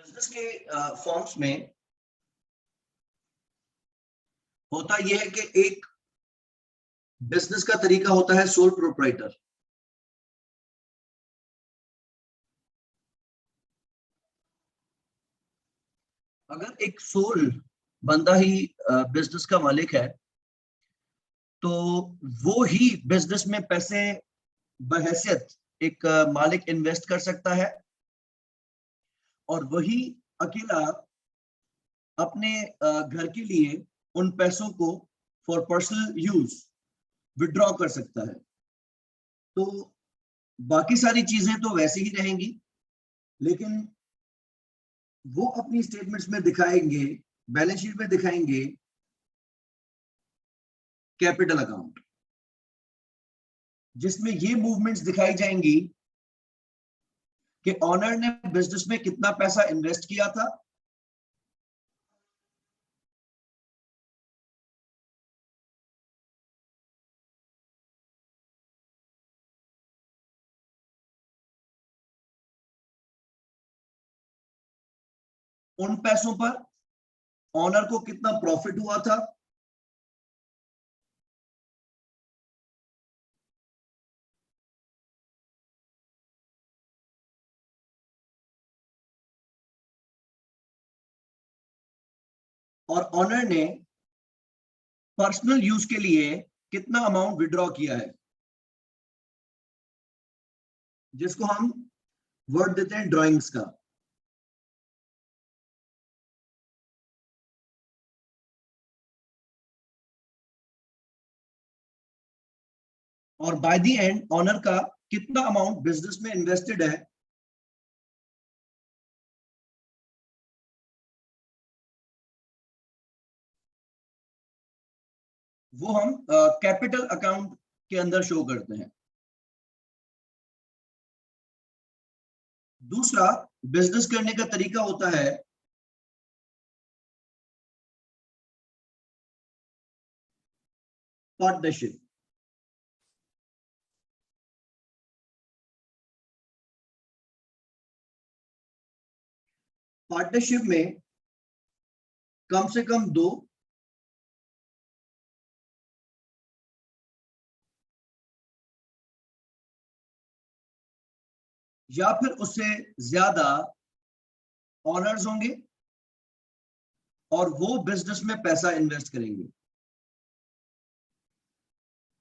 Business के forms में होता यह है कि एक बिजनेस का तरीका होता है सोल प्रोप्राइटर। अगर एक सोल बंदा ही बिजनेस का मालिक है तो वो ही बिजनेस में पैसे बहैसियत एक मालिक इन्वेस्ट कर सकता है और वही अकेला अपने घर के लिए उन पैसों को फॉर पर्सनल यूज विड्रॉ कर सकता है। तो बाकी सारी चीजें तो वैसे ही रहेंगी, लेकिन वो अपनी स्टेटमेंट्स में दिखाएंगे, बैलेंस शीट में दिखाएंगे कैपिटल अकाउंट, जिसमें ये मूवमेंट्स दिखाई जाएंगी कि ऑनर ने बिजनेस में कितना पैसा इन्वेस्ट किया था, उन पैसों पर ऑनर को कितना प्रॉफिट हुआ था, और ऑनर ने पर्सनल यूज के लिए कितना अमाउंट विड्रॉ किया है, जिसको हम वर्ड देते हैं ड्राइंग्स का। और बाय द एंड ऑनर का कितना अमाउंट बिजनेस में इन्वेस्टेड है, वो हम कैपिटल अकाउंट के अंदर शो करते हैं। दूसरा बिजनेस करने का तरीका होता है पार्टनरशिप। पार्टनरशिप में कम से कम दो या फिर उससे ज्यादा ऑनर्स होंगे और वो बिजनेस में पैसा इन्वेस्ट करेंगे।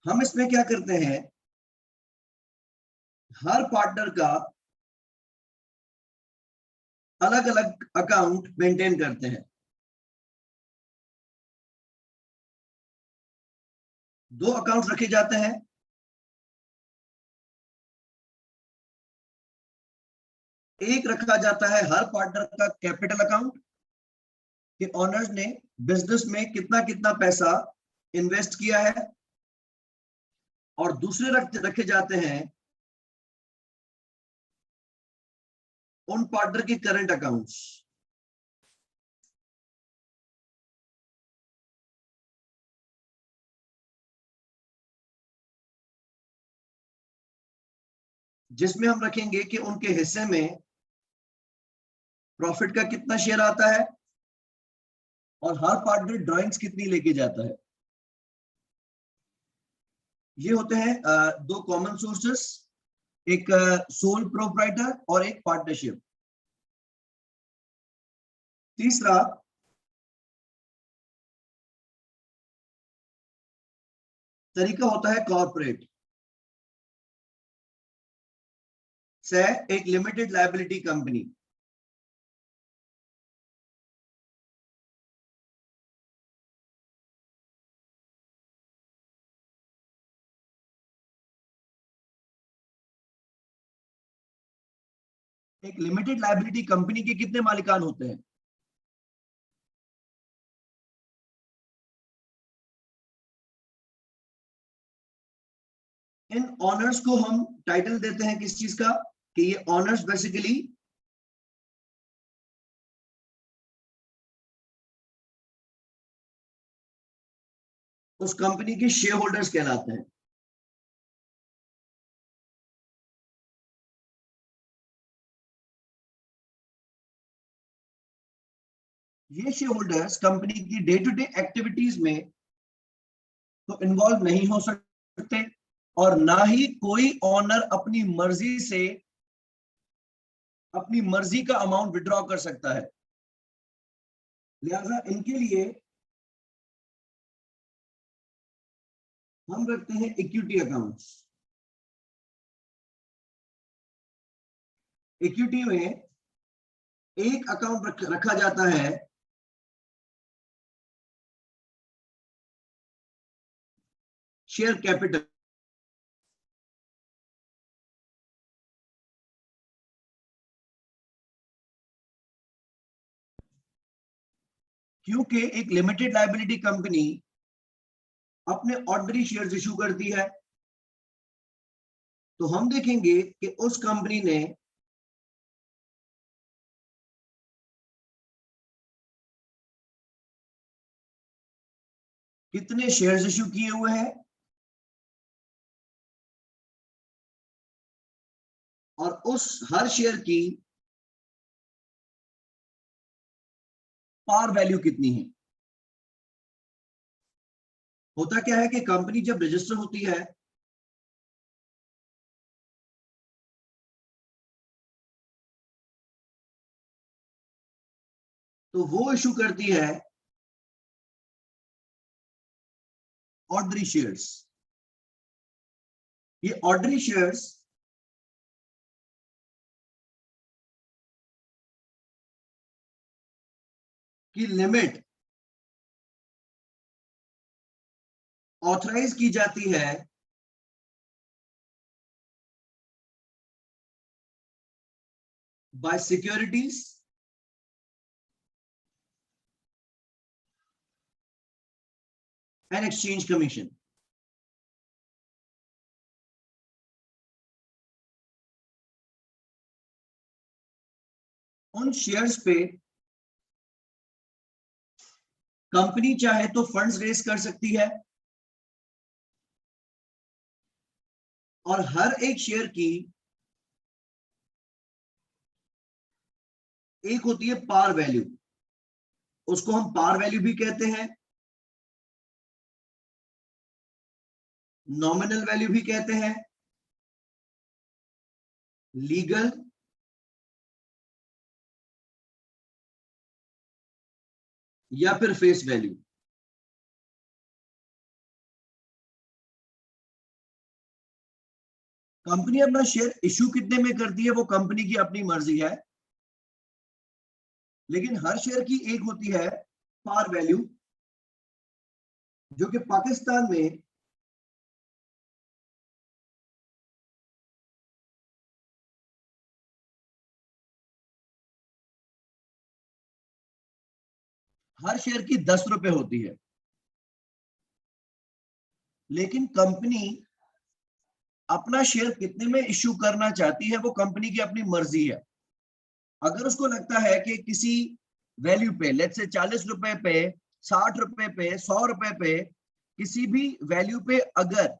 हम इसमें क्या करते हैं, हर पार्टनर का अलग अलग अकाउंट मेंटेन करते हैं। दो अकाउंट रखे जाते हैं, एक रखा जाता है हर पार्टनर का कैपिटल अकाउंट कि ऑनर्स ने बिजनेस में कितना कितना पैसा इन्वेस्ट किया है, और दूसरे रखे जाते हैं उन पार्टनर के करंट अकाउंट्स। जिसमें हम रखेंगे कि उनके हिस्से में प्रॉफिट का कितना शेयर आता है और हर पार्टनर ड्राइंग्स कितनी लेके जाता है। ये होते हैं दो कॉमन सोर्सेस, एक सोल प्रोप्राइटर और एक पार्टनरशिप। तीसरा तरीका होता है कॉर्पोरेट से एक लिमिटेड लायबिलिटी कंपनी। एक लिमिटेड लायबिलिटी कंपनी के कितने मालिकान होते हैं? इन ऑनर्स को हम टाइटल देते हैं किस चीज का, कि ये ऑनर्स बेसिकली उस कंपनी के शेयर होल्डर्स कहलाते हैं। ये शेयर होल्डर्स कंपनी की डे टू डे एक्टिविटीज में तो इन्वॉल्व नहीं हो सकते, और ना ही कोई ऑनर अपनी मर्जी का अमाउंट विड्रॉ कर सकता है। लिहाजा इनके लिए हम रखते हैं इक्विटी अकाउंट्स। इक्विटी में एक अकाउंट रखा जाता है शेयर कैपिटल। क्योंकि एक लिमिटेड लायबिलिटी कंपनी अपने ऑर्डिनरी शेयर्स इशू करती है, तो हम देखेंगे कि उस कंपनी ने कितने शेयर्स इशू किए हुए हैं और उस हर शेयर की पार वैल्यू कितनी है। होता क्या है कि कंपनी जब रजिस्टर होती है तो वो इशू करती है ऑर्डिनरी शेयर्स। ये ऑर्डिनरी शेयर्स की लिमिट ऑथराइज की जाती है by securities and exchange commission. उन शेयर्स पे कंपनी चाहे तो फंड्स रेज कर सकती है, और हर एक शेयर की एक होती है पार वैल्यू। उसको हम पार वैल्यू भी कहते हैं, नॉमिनल वैल्यू भी कहते हैं, लीगल या फिर फेस वैल्यू। कंपनी अपना शेयर इश्यू कितने में करती है वो कंपनी की अपनी मर्जी है, लेकिन हर शेयर की एक होती है पार वैल्यू, जो कि पाकिस्तान में हर शेयर की 10 रुपए होती है। लेकिन कंपनी अपना शेयर कितने में इश्यू करना चाहती है वो कंपनी की अपनी मर्जी है। अगर उसको लगता है कि किसी वैल्यू पे, लेट्स से 40 रुपए पे, 60 रुपए पे, 100 रुपए पे, किसी भी वैल्यू पे अगर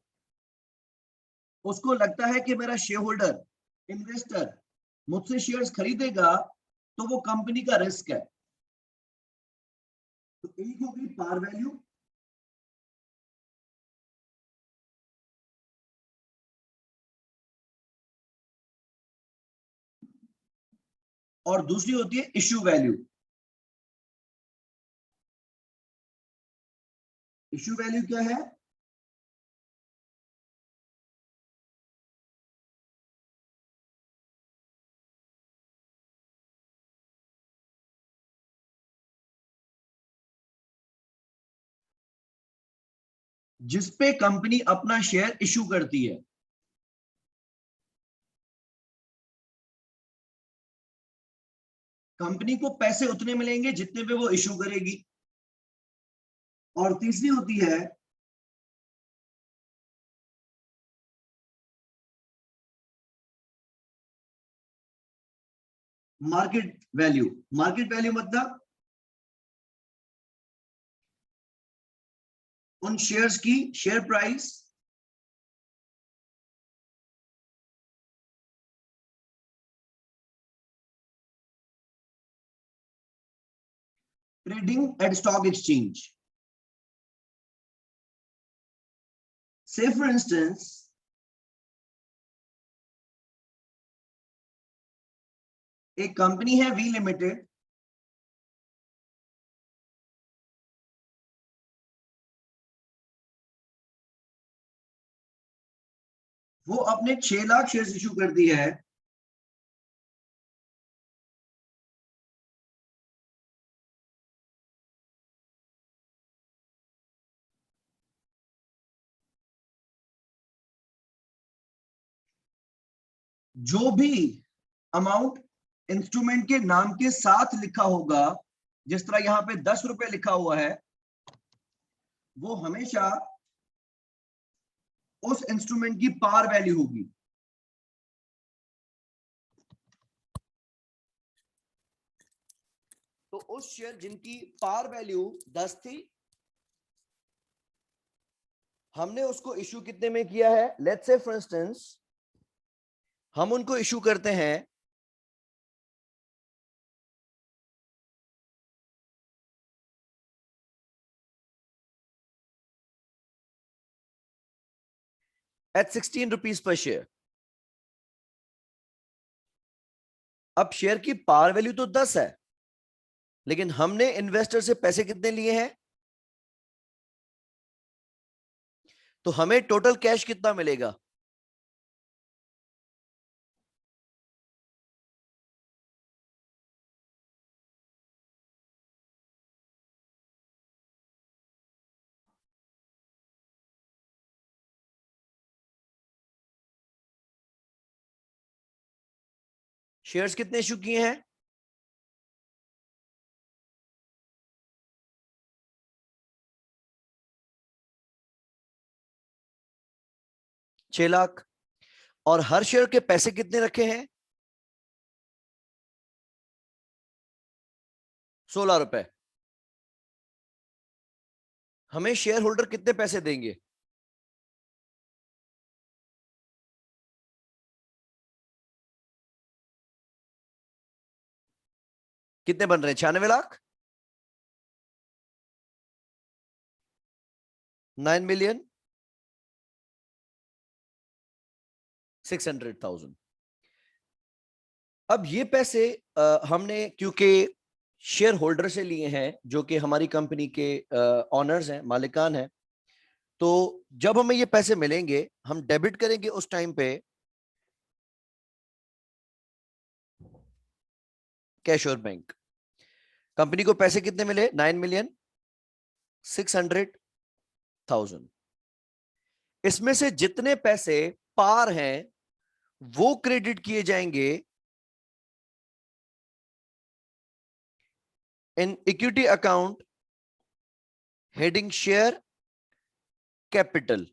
उसको लगता है कि मेरा शेयर होल्डर, इन्वेस्टर मुझसे शेयर्स खरीदेगा, तो वो कंपनी का रिस्क है। तो एक हो गई पार वैल्यू, और दूसरी होती है इश्यू वैल्यू। इश्यू वैल्यू क्या है? जिसपे कंपनी अपना शेयर इश्यू करती है। कंपनी को पैसे उतने मिलेंगे जितने पे वो इश्यू करेगी। और तीसरी होती है मार्केट वैल्यू। मार्केट वैल्यू मतलब उन शेयर्स की share price trading at stock exchange. Say for instance, एक कंपनी है वी लिमिटेड, वो अपने 6 लाख शेयर इशू कर दी है जो भी अमाउंट इंस्ट्रूमेंट के नाम के साथ लिखा होगा, जिस तरह यहां पे 10 रुपए लिखा हुआ है, वो हमेशा उस इंस्ट्रूमेंट की पार वैल्यू होगी। तो उस शेयर जिनकी पार वैल्यू 10 थी, हमने उसको इशू कितने में किया है? लेट्स से फॉर इंस्टेंस हम उनको इशू करते हैं एट 16 रुपीज पर शेयर। अब शेयर की पार वैल्यू तो 10 है, लेकिन हमने इन्वेस्टर से पैसे कितने लिए हैं? तो हमें टोटल कैश कितना मिलेगा? शेयर्स कितने इशू किए हैं? छह लाख। और हर शेयर के पैसे कितने रखे हैं? 16 रुपए। हमें शेयर होल्डर कितने पैसे देंगे? कितने बन रहे हैं? 96 लाख। 9,600,000। अब ये पैसे हमने क्योंकि शेयर होल्डर से लिए हैं, जो कि हमारी कंपनी के ऑनर्स हैं, मालिकान हैं, तो जब हमें ये पैसे मिलेंगे हम डेबिट करेंगे उस टाइम पे कैश और बैंक। कंपनी को पैसे कितने मिले? 9,600,000। इसमें से जितने पैसे पार हैं वो क्रेडिट किए जाएंगे in equity account heading share capital.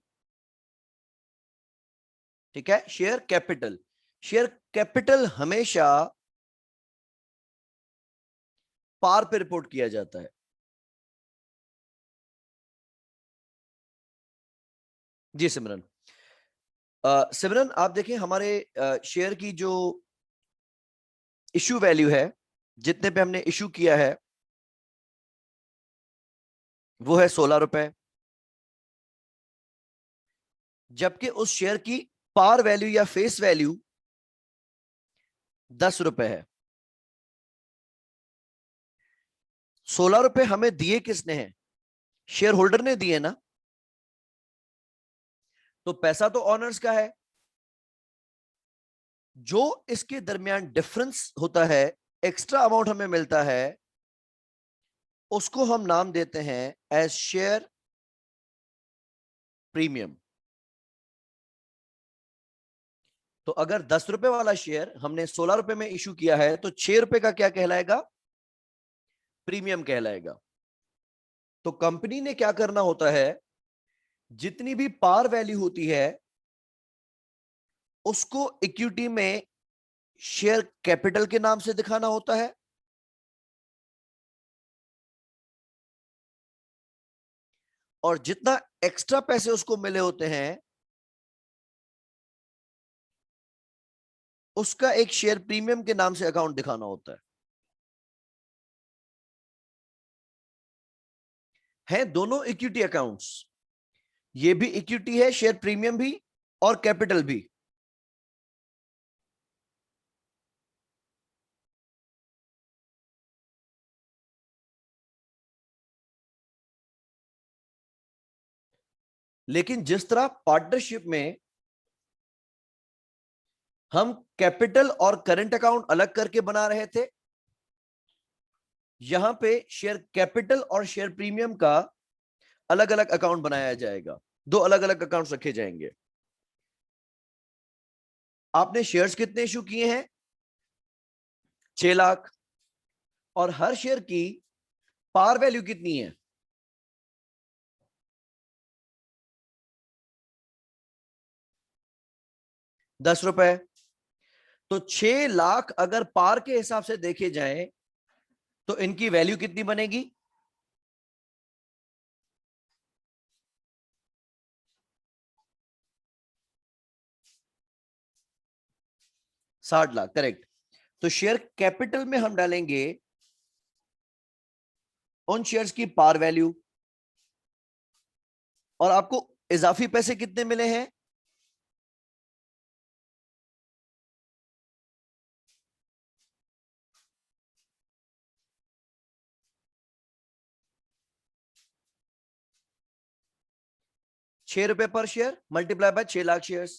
ठीक है, शेयर कैपिटल। शेयर कैपिटल हमेशा पार पे रिपोर्ट किया जाता है। जी सिमरन। सिमरन आप देखें, हमारे शेयर की जो इशू वैल्यू है, जितने पे हमने इशू किया है, वो है 16 रुपए, जबकि उस शेयर की पार वैल्यू या फेस वैल्यू 10 रुपए है। 16 रुपए हमें दिए किसने हैं? शेयर होल्डर ने दिए ना। तो पैसा तो ऑनर्स का है। जो इसके दरमियान डिफरेंस होता है, एक्स्ट्रा अमाउंट हमें मिलता है, उसको हम नाम देते हैं एज शेयर प्रीमियम। तो अगर 10 रुपए वाला शेयर हमने 16 रुपए में इशू किया है, तो 6 रुपए का क्या कहलाएगा? प्रीमियम कहलाएगा। तो कंपनी ने क्या करना होता है, जितनी भी पार वैल्यू होती है उसको इक्विटी में शेयर कैपिटल के नाम से दिखाना होता है, और जितना एक्स्ट्रा पैसे उसको मिले होते हैं उसका एक शेयर प्रीमियम के नाम से अकाउंट दिखाना होता है। हैं दोनों इक्विटी अकाउंट्स, ये भी इक्विटी है, शेयर प्रीमियम भी और कैपिटल भी। लेकिन जिस तरह पार्टनरशिप में हम कैपिटल और करंट अकाउंट अलग करके बना रहे थे, यहां पे शेयर कैपिटल और शेयर प्रीमियम का अलग अलग अकाउंट बनाया जाएगा, दो अलग अलग अकाउंट्स रखे जाएंगे। आपने शेयर्स कितने इशू किए हैं? 6 लाख। और हर शेयर की पार वैल्यू कितनी है? 10 रुपए। तो 6 लाख अगर पार के हिसाब से देखे जाए तो इनकी वैल्यू कितनी बनेगी? 60 लाख, करेक्ट। तो शेयर कैपिटल में हम डालेंगे उन शेयर्स की पार वैल्यू, और आपको इजाफी पैसे कितने मिले हैं? 6 रुपए पर share multiply by 6 lakh shares.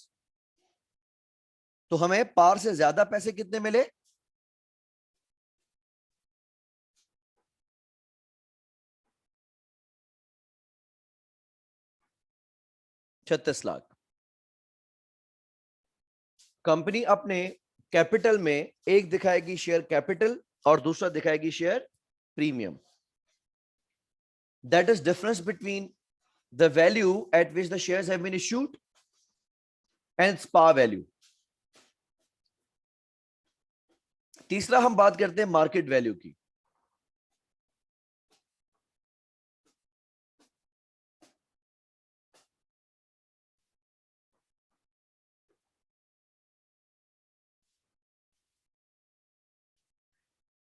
तो हमें पार से ज्यादा पैसे कितने मिले? 36 लाख। कंपनी अपने कैपिटल में एक दिखाएगी शेयर कैपिटल और दूसरा दिखाएगी share premium. That is difference between the value at which the shares have been issued and par value. तीसरा हम बात करते हैं मार्केट वैल्यू की।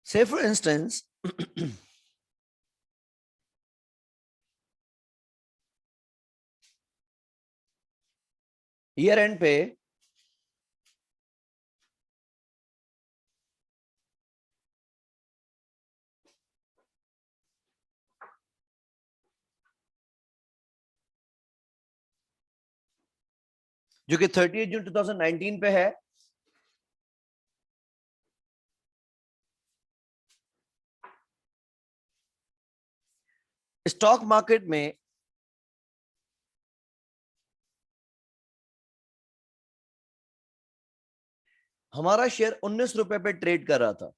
Say for instance, year end पे जो कि 30 जून 2019 पे है, स्टॉक मार्केट में हमारा शेयर 19 रुपए पे ट्रेड कर रहा था।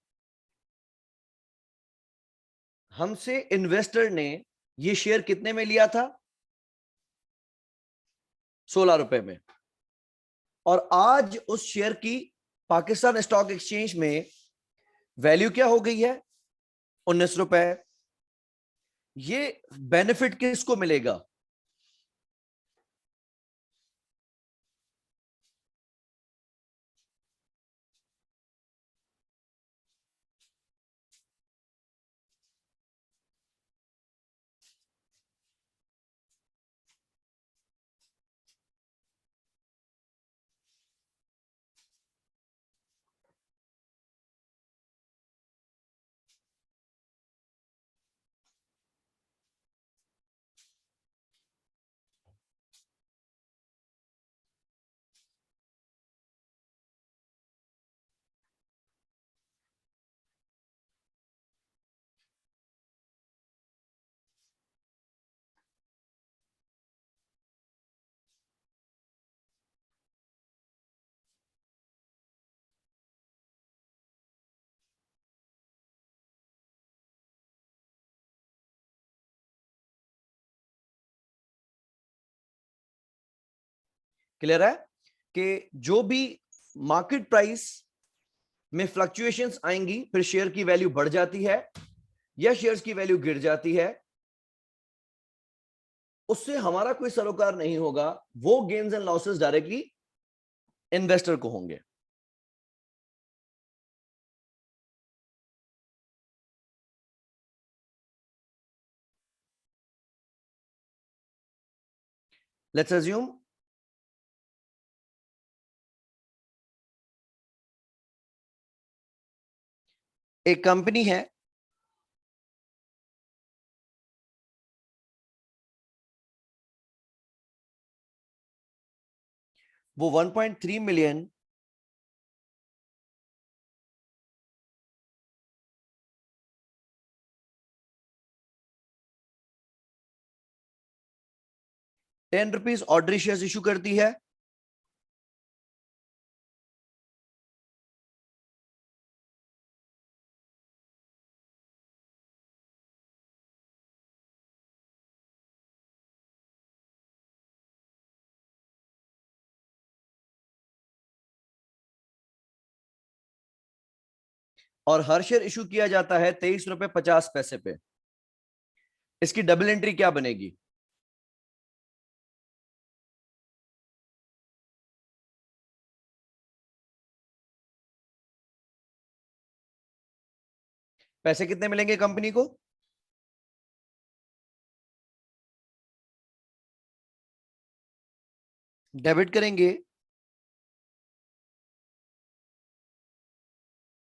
हमसे इन्वेस्टर ने ये शेयर कितने में लिया था? 16 रुपए में। और आज उस शेयर की पाकिस्तान स्टॉक एक्सचेंज में वैल्यू क्या हो गई है? 19 रुपए। ये बेनिफिट किसको मिलेगा? क्लियर है कि जो भी मार्केट प्राइस में फ्लक्चुएशंस आएंगी, फिर शेयर की वैल्यू बढ़ जाती है या शेयर्स की वैल्यू गिर जाती है, उससे हमारा कोई सरोकार नहीं होगा। वो gains and losses directly investor को होंगे। लेट्स अज्यूम एक कंपनी है, वो 1.3 मिलियन ₹10 ऑर्डरी शेयर्स इशू करती है। और हर शेयर इशू किया जाता है ₹23.50 पे। इसकी डबल एंट्री क्या बनेगी? पैसे कितने मिलेंगे कंपनी को? डेबिट करेंगे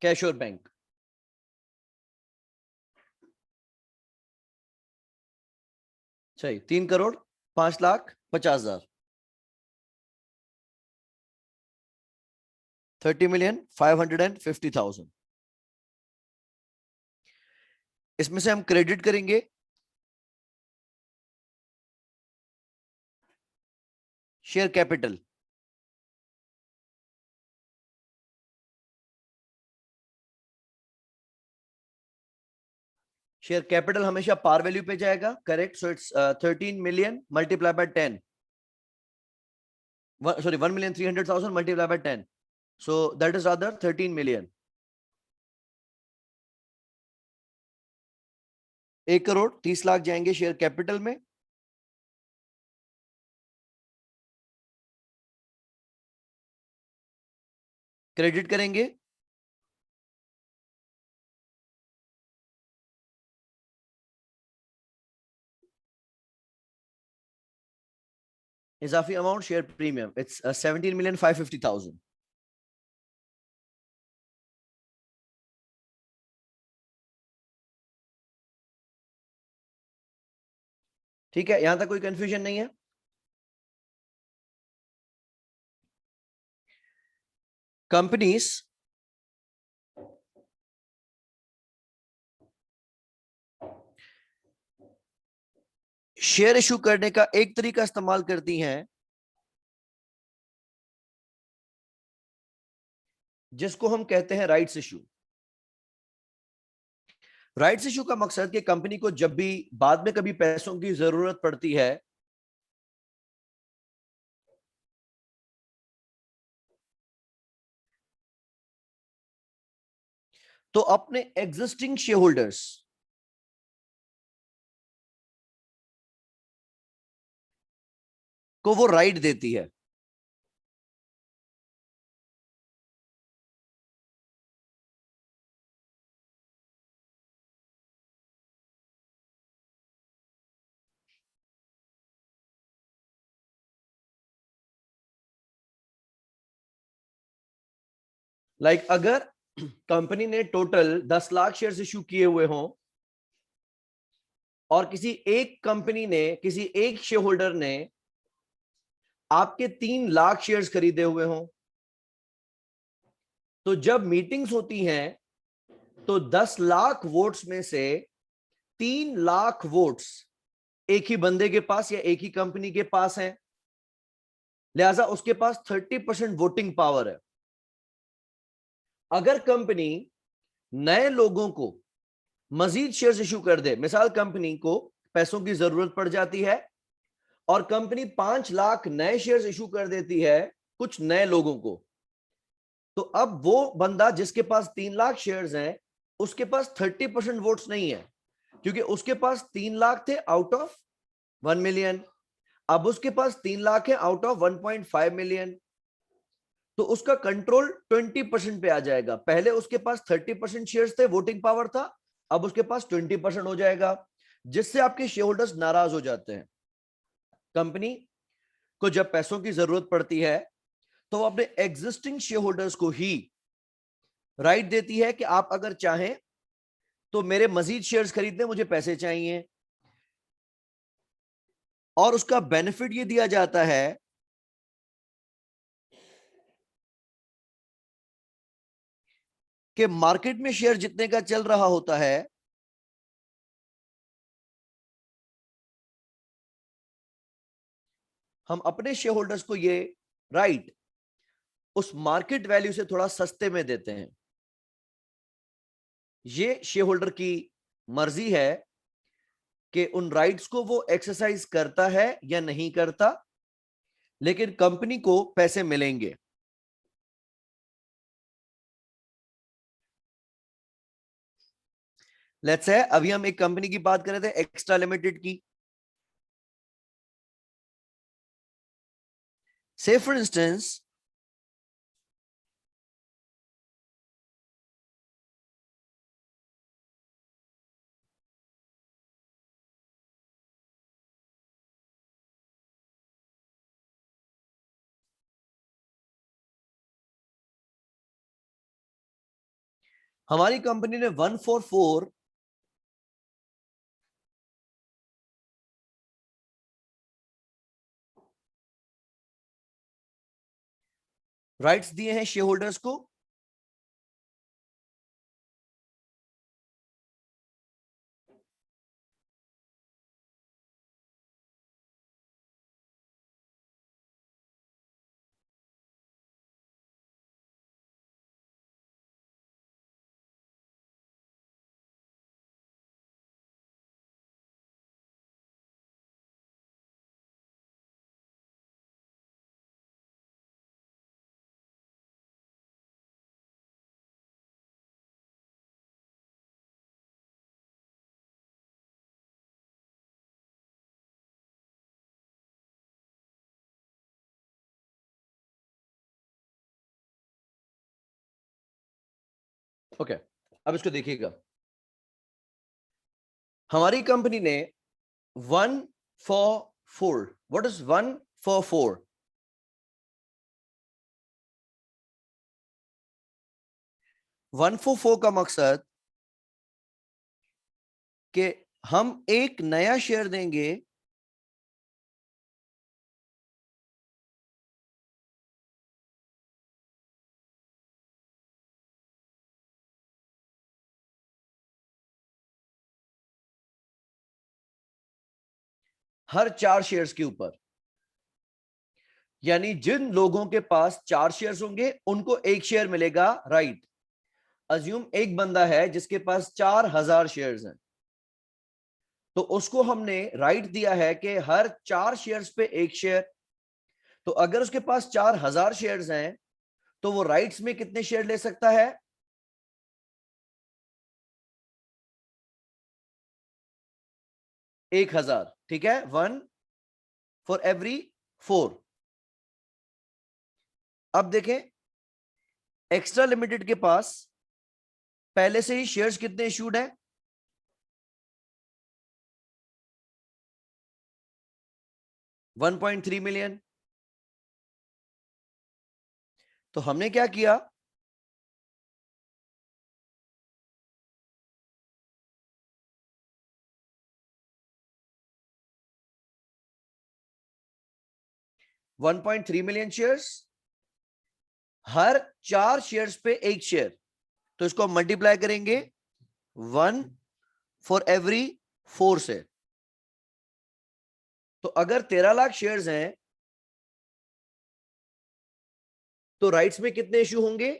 कैश और बैंक। सही, 3,05,50,000, 30,550,000। इसमें से हम क्रेडिट करेंगे शेयर कैपिटल। शेयर कैपिटल हमेशा पार वैल्यू पे जाएगा, correct. So it's 13 million multiply by 10, sorry 1,300,000 multiplied by 10, so that is rather 13 million। 1,30,00,000 जाएंगे शेयर कैपिटल में, क्रेडिट करेंगे इजाफी अमाउंट शेयर प्रीमियम, इट्स 17,550,000। ठीक है, यहां तक कोई कंफ्यूजन नहीं है? कंपनीज शेयर इशू करने का एक तरीका इस्तेमाल करती हैं जिसको हम कहते हैं राइट्स इशू। राइट्स इशू का मकसद कि कंपनी को जब भी बाद में कभी पैसों की जरूरत पड़ती है तो अपने एग्जिस्टिंग शेयर होल्डर्स को वो राइट देती है। अगर कंपनी ने टोटल 10 लाख शेयर्स इशू किए हुए हों और किसी एक शेयर होल्डर ने आपके 3 लाख शेयर्स खरीदे हुए हों, तो जब मीटिंग्स होती हैं तो 10 लाख वोट्स में से 3 लाख वोट्स एक ही बंदे के पास या एक ही कंपनी के पास हैं, लिहाजा उसके पास 30% वोटिंग पावर है। अगर कंपनी नए लोगों को मजीद शेयर्स इशू कर दे, मिसाल कंपनी को पैसों की जरूरत पड़ जाती है और कंपनी 5 लाख नए शेयर्स इशू कर देती है कुछ नए लोगों को, तो अब वो बंदा जिसके पास 3 लाख शेयर्स हैं उसके पास 30% वोट्स नहीं है, क्योंकि उसके पास 3 लाख थे आउट ऑफ 1 मिलियन, अब उसके पास 3 लाख है आउट ऑफ 1.5 मिलियन, तो उसका कंट्रोल 20% पे आ जाएगा। पहले उसके पास 30% शेयर्स थे, वोटिंग पावर था, अब उसके पास 20% हो जाएगा, जिससे आपके शेयर होल्डर्स नाराज हो जाते हैं। कंपनी को जब पैसों की जरूरत पड़ती है तो वो अपने एग्जिस्टिंग शेयर होल्डर्स को ही राइट देती है कि आप अगर चाहें तो मेरे मजीद शेयर्स खरीदने, मुझे पैसे चाहिए। और उसका बेनिफिट ये दिया जाता है कि मार्केट में शेयर जितने का चल रहा होता है, हम अपने शेयर होल्डर्स को ये राइट उस मार्केट वैल्यू से थोड़ा सस्ते में देते हैं। ये शेयर होल्डर की मर्जी है कि उन राइट्स को वो एक्सरसाइज करता है या नहीं करता, लेकिन कंपनी को पैसे मिलेंगे। लेट्स से अभी हम एक कंपनी की बात कर रहे थे, एक्स्ट्रा लिमिटेड की। से फॉर इंस्टेंस हमारी कंपनी ने 144 राइट्स दिए हैं शेयर होल्डर्स को। ओके, अब इसको देखिएगा। हमारी कंपनी ने 144, व्हाट इज 144? 144 का मकसद कि हम एक नया शेयर देंगे हर 4 शेयर्स के ऊपर। यानी जिन लोगों के पास 4 शेयर्स होंगे उनको एक शेयर मिलेगा, राइट। अज्यूम एक बंदा है जिसके पास 4000 शेयर्स हैं, तो उसको हमने राइट दिया है कि हर 4 शेयर्स पे एक शेयर। तो अगर उसके पास 4000 शेयर्स हैं तो वो राइट्स में कितने शेयर ले सकता है? 1000, ठीक है, 1 फॉर एवरी 4। अब देखें, एक्स्ट्रा लिमिटेड के पास पहले से ही शेयर्स कितने इशूड है? 1.3 मिलियन। तो हमने क्या किया, $1.3 मिलियन शेयर्स, हर 4 शेयर्स पे एक शेयर, तो इसको हम मल्टीप्लाई करेंगे 1 फॉर एवरी 4 से। तो अगर 13 लाख शेयर्स हैं तो राइट्स में कितने इशू होंगे?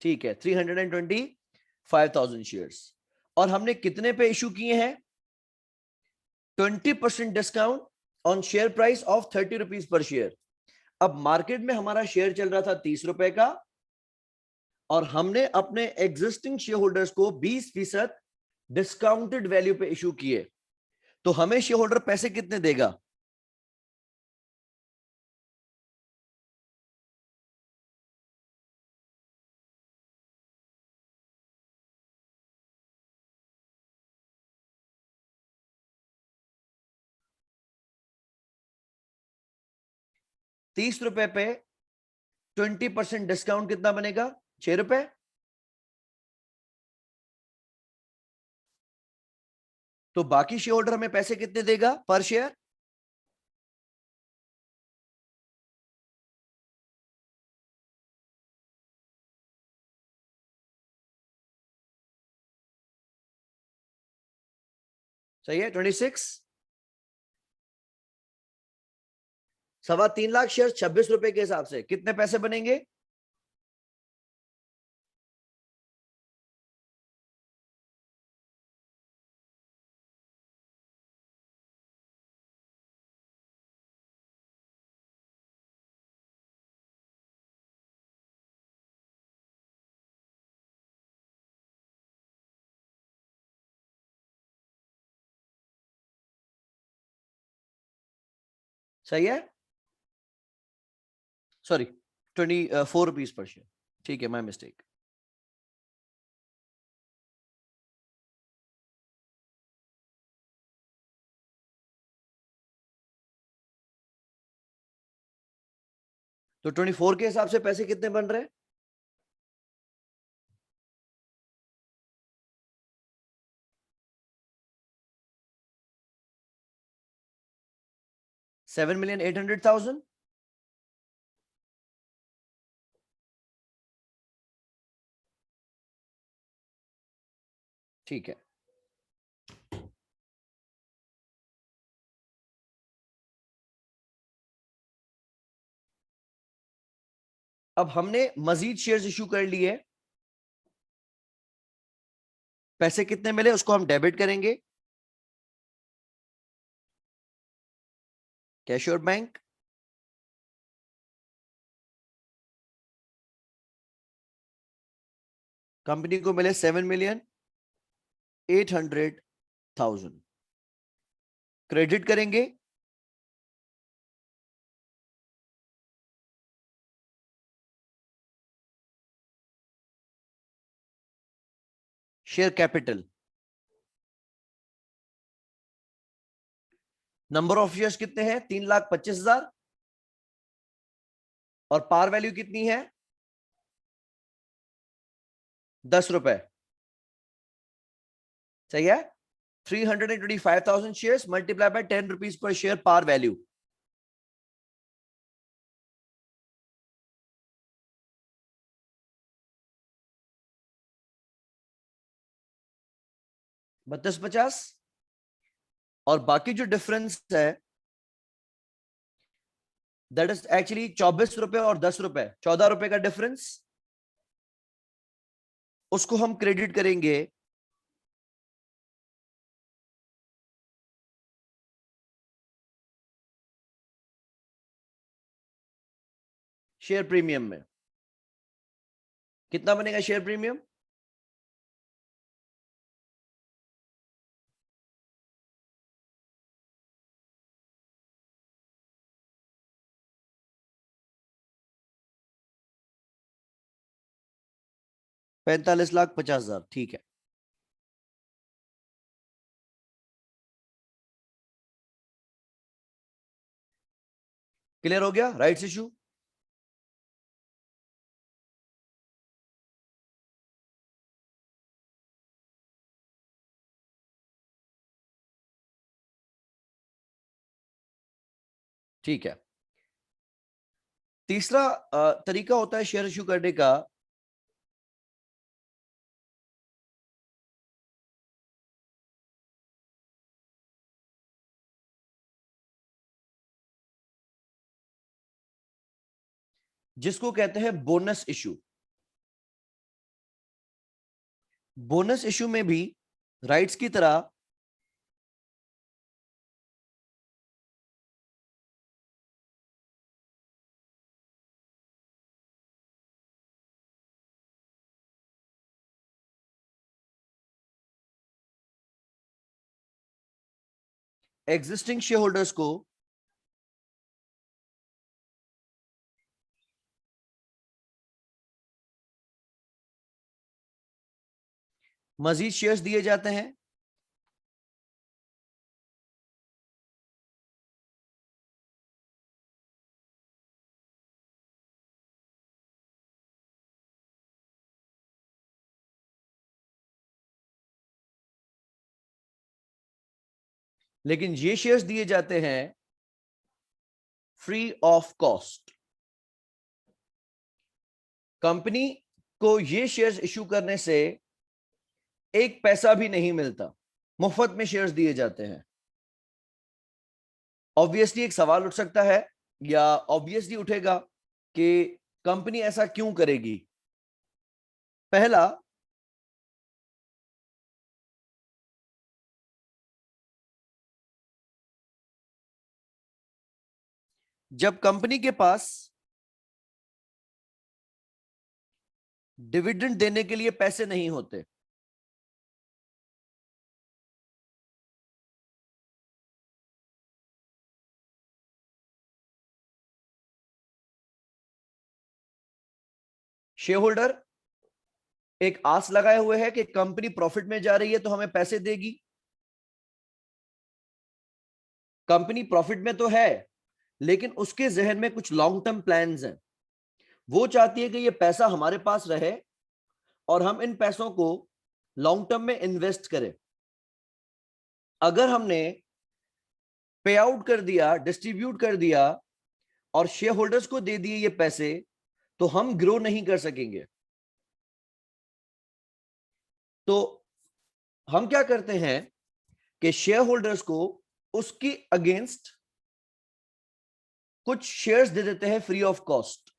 ठीक है, 325,000 शेयर्स। और हमने कितने पे इशू किए हैं? 20% discount on share price of 30 rupees per share. अब मार्केट में हमारा शेयर चल रहा था 30 रुपए का, और हमने अपने एग्जिस्टिंग शेयर होल्डर्स को 20% डिस्काउंटेड वैल्यू पे इशू किए। तो हमें शेयर होल्डर पैसे कितने देगा? 30 रुपए पे 20% डिस्काउंट कितना बनेगा? 6 रुपए। तो बाकी शेयर होल्डर हमें पैसे कितने देगा पर शेयर? सही है, 26। 3.25 लाख शेयर 26 रुपए के हिसाब से कितने पैसे बनेंगे? सही है, सॉरी 24 रुपीज पर शेयर। ठीक है, माय मिस्टेक। तो 24 के हिसाब से पैसे कितने बन रहे हैं? $7,800,000। ठीक है, अब हमने मजीद शेयर्स इशू कर लिए, पैसे कितने मिले उसको हम डेबिट करेंगे कैशियर बैंक। कंपनी को मिले 7,800,000। क्रेडिट करेंगे share capital. Number of shares कितने हैं? 3,25,000। और पार वैल्यू कितनी है? 10 रुपए। सही है, 325,000 shares multiply by 10 rupees per share par value. बत्तीस पचास। और बाकी जो डिफरेंस है दैट इज एक्चुअली 24 रुपए और 10 रुपए, 14 रुपए का डिफरेंस। उसको हम क्रेडिट करेंगे शेयर प्रीमियम में। कितना बनेगा शेयर प्रीमियम? $45,50,000। ठीक है, क्लियर हो गया राइट्स इशू। ठीक है, तीसरा तरीका होता है शेयर इशू करने का, जिसको कहते हैं बोनस इशू। बोनस इशू में भी राइट्स की तरह एग्जिस्टिंग शेयर होल्डर्स को मजीद शेयर्स दिए जाते हैं लेकिन ये शेयर्स दिए जाते हैं फ्री ऑफ कॉस्ट। कंपनी को ये शेयर्स इशू करने से एक पैसा भी नहीं मिलता, मुफ्त में शेयर्स दिए जाते हैं। ऑब्वियसली एक सवाल उठ सकता है, या ऑब्वियसली उठेगा, कि कंपनी ऐसा क्यों करेगी। पहला, जब कंपनी के पास डिविडेंड देने के लिए पैसे नहीं होते, शेयर होल्डर एक आस लगाए हुए है कि कंपनी प्रॉफिट में जा रही है तो हमें पैसे देगी। कंपनी प्रॉफिट में तो है, लेकिन उसके जहन में कुछ लॉन्ग टर्म प्लान्स हैं। वो चाहती है कि ये पैसा हमारे पास रहे और हम इन पैसों को लॉन्ग टर्म में इन्वेस्ट करें। अगर हमने पे आउट कर दिया, डिस्ट्रीब्यूट कर दिया और शेयर होल्डर्स को दे दिए ये पैसे, तो हम ग्रो नहीं कर सकेंगे। तो हम क्या करते हैं कि शेयर होल्डर्स को उसकी अगेंस्ट कुछ शेयर्स दे देते हैं फ्री ऑफ कॉस्ट।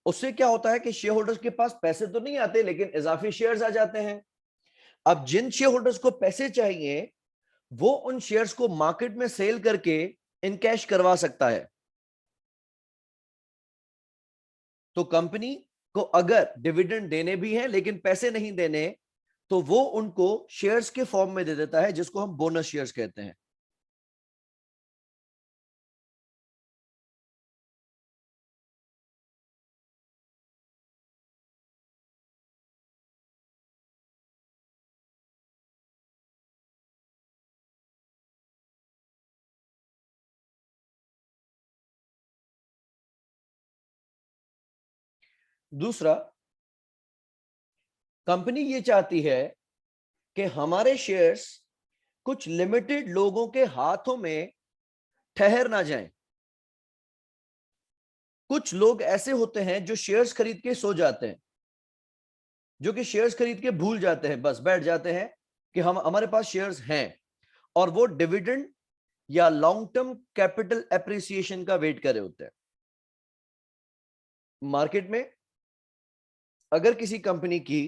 उससे क्या होता है कि शेयर होल्डर्स के पास पैसे तो नहीं आते, लेकिन इजाफी शेयर्स आ जाते हैं। अब जिन शेयर होल्डर्स को पैसे चाहिए, वो उन शेयर्स को मार्केट में सेल करके इनकैश करवा सकता है। तो कंपनी को अगर डिविडेंड देने भी हैं लेकिन पैसे नहीं देने, तो वो उनको शेयर्स के फॉर्म में दे देता है, जिसको हम बोनस शेयर्स कहते हैं। दूसरा, कंपनी ये चाहती है कि हमारे शेयर्स कुछ लिमिटेड लोगों के हाथों में ठहर ना जाएं। कुछ लोग ऐसे होते हैं जो शेयर्स खरीद के सो जाते हैं, जो कि शेयर्स खरीद के भूल जाते हैं, बस बैठ जाते हैं कि हम हमारे पास शेयर्स हैं, और वो डिविडेंड या लॉन्ग टर्म कैपिटल एप्रिसिएशन का वेट कर रहे होते हैं। मार्केट में अगर किसी कंपनी की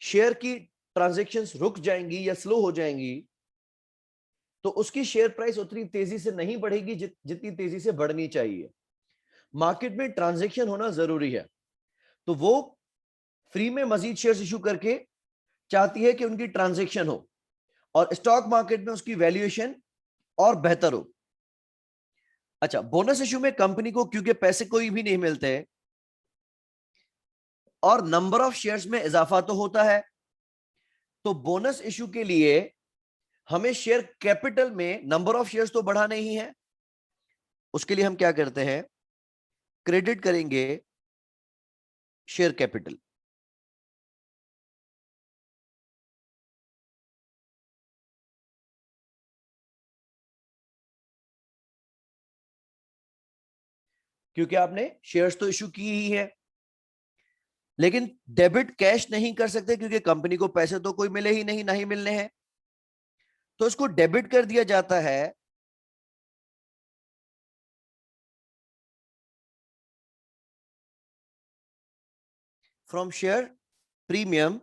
शेयर की ट्रांजैक्शंस रुक जाएंगी या स्लो हो जाएंगी, तो उसकी शेयर प्राइस उतनी तेजी से नहीं बढ़ेगी जितनी तेजी से बढ़नी चाहिए। मार्केट में ट्रांजैक्शन होना जरूरी है, तो वो फ्री में मजीद शेयर्स इशू करके चाहती है कि उनकी ट्रांजैक्शन हो और स्टॉक मार्केट में उसकी वैल्यूएशन और बेहतर हो। अच्छा, बोनस इशू में कंपनी को क्योंकि पैसे कोई भी नहीं मिलते और नंबर ऑफ शेयर्स में इजाफा तो होता है, तो बोनस इशू के लिए हमें शेयर कैपिटल में नंबर ऑफ शेयर्स तो बढ़ाने ही है। उसके लिए हम क्या करते हैं, क्रेडिट करेंगे शेयर कैपिटल। क्योंकि आपने शेयर्स तो इशू की ही है, लेकिन डेबिट कैश नहीं कर सकते क्योंकि कंपनी को पैसे तो कोई मिले ही नहीं, ना ही मिलने हैं। तो इसको डेबिट कर दिया जाता है from share premium.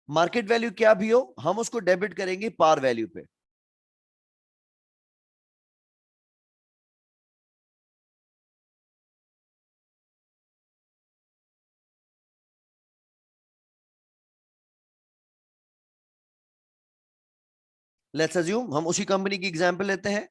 Market value क्या भी हो, हम उसको डेबिट करेंगे पार वैल्यू पे। लेट्स अज्यूम हम उसी कंपनी की एग्जांपल लेते हैं।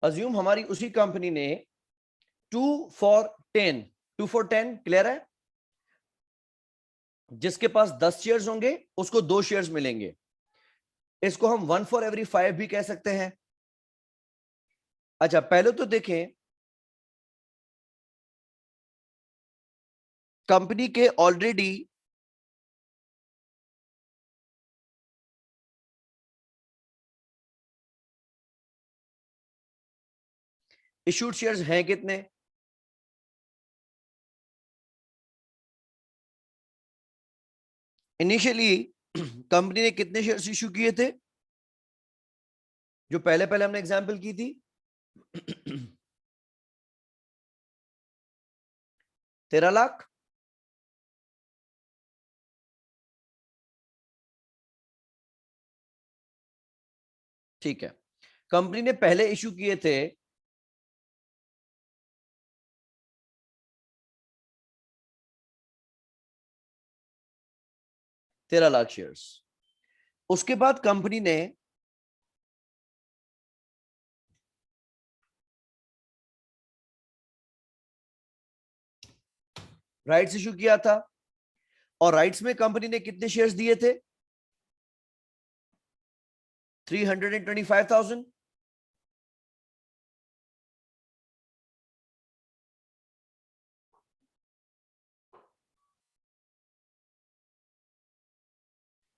अज्यूम हमारी उसी कंपनी ने 2 for 10 2 for 10 क्लियर है, जिसके पास 10 शेयर्स होंगे उसको 2 शेयर्स मिलेंगे। इसको हम 1 for every 5 भी कह सकते हैं। अच्छा पहले तो देखें, कंपनी के ऑलरेडी इश्यूड शेयर्स हैं कितने? इनिशियली कंपनी ने कितने शेयर्स इश्यू किए थे, जो पहले पहले हमने एग्जांपल की थी? 13 लाख। ठीक है, कंपनी ने पहले इश्यू किए थे 13 लाख शेयर्स। उसके बाद कंपनी ने राइट्स इश्यू किया था, और राइट्स में कंपनी ने कितने शेयर्स दिए थे? 325,000।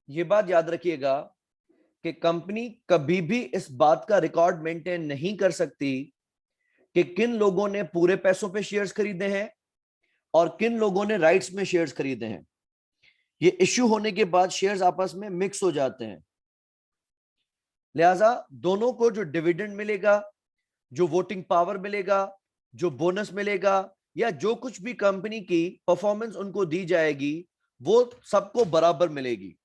ये बात याद रखिएगा कि कंपनी कभी भी इस बात का रिकॉर्ड मेंटेन नहीं कर सकती कि किन लोगों ने पूरे पैसों पे शेयर्स खरीदे हैं और किन लोगों ने राइट्स में शेयर्स खरीदे हैं। ये इश्यू होने के बाद शेयर्स आपस में मिक्स हो जाते हैं, लिहाजा दोनों को जो डिविडेंड मिलेगा, जो वोटिंग पावर मिलेगा, जो बोनस मिलेगा, या जो कुछ भी कंपनी की परफॉर्मेंस उनको दी जाएगी, वो सबको बराबर मिलेगी।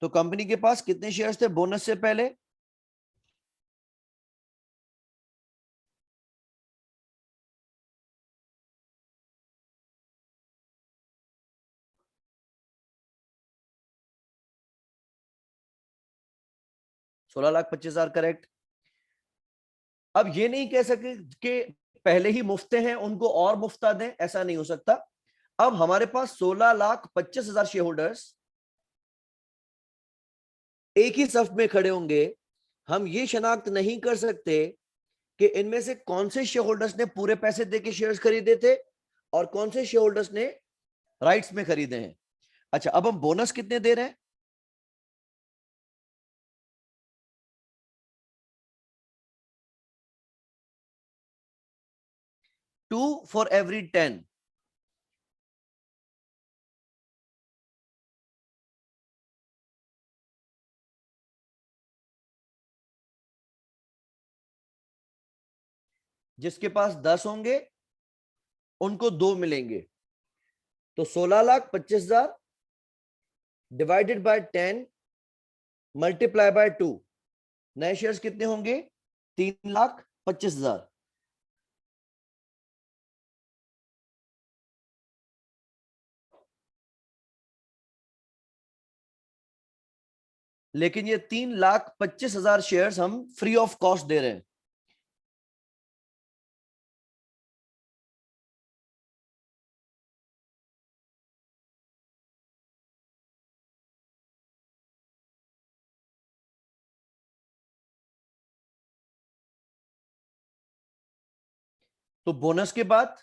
तो कंपनी के पास कितने शेयर्स थे बोनस से पहले? 16,25,000 करेक्ट। अब ये नहीं कह सकते कि पहले ही मुफ्ते हैं उनको और मुफ्ता दें, ऐसा नहीं हो सकता। अब हमारे पास 16,25,000 शेयर होल्डर्स एक ही सफ में खड़े होंगे। हम ये शनाख्त नहीं कर सकते कि इनमें से कौन से शेयर होल्डर्स ने पूरे पैसे देके शेयर्स खरीदे थे और कौन से शेयर होल्डर्स ने राइट्स में खरीदे हैं। अच्छा, अब हम बोनस कितने दे रहे हैं? 2 for every 10। जिसके पास 10 होंगे उनको 2 मिलेंगे। तो 16,25,000 डिवाइडेड बाय 10 मल्टीप्लाई बाय 2, नए शेयर्स कितने होंगे? 3,25,000। लेकिन ये 3,25,000 शेयर्स हम फ्री ऑफ कॉस्ट दे रहे हैं। तो बोनस के बाद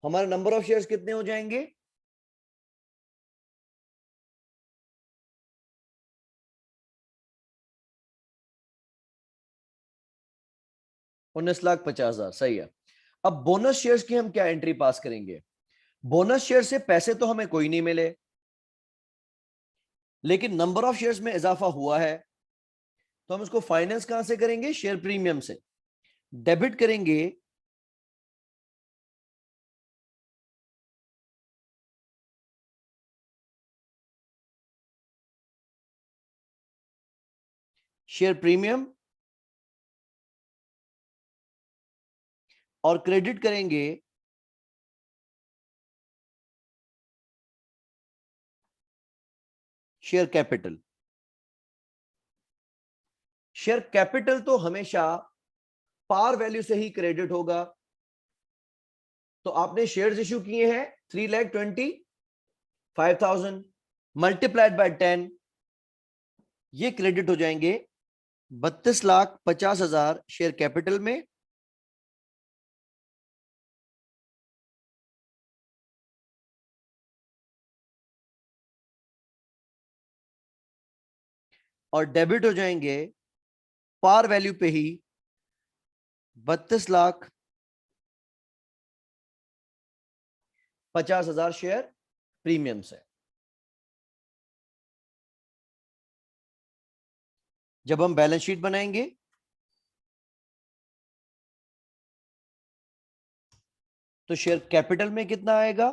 हमारे नंबर ऑफ शेयर्स कितने हो जाएंगे? 19,50,000। सही है। अब बोनस शेयर्स की हम क्या एंट्री पास करेंगे? बोनस शेयर से पैसे तो हमें कोई नहीं मिले, लेकिन नंबर ऑफ शेयर्स में इजाफा हुआ है। तो हम इसको फाइनेंस कहां से करेंगे? शेयर प्रीमियम से। डेबिट करेंगे शेयर प्रीमियम और क्रेडिट करेंगे शेयर कैपिटल। शेयर कैपिटल तो हमेशा पार वैल्यू से ही क्रेडिट होगा। तो आपने शेयर्स इश्यू किए हैं 3,25,000 मल्टीप्लाइड बाय 10, ये क्रेडिट हो जाएंगे 32,50,000 शेयर कैपिटल में, और डेबिट हो जाएंगे पार वैल्यू पे ही 32,50,000 शेयर प्रीमियम से। जब हम बैलेंस शीट बनाएंगे तो शेयर कैपिटल में कितना आएगा,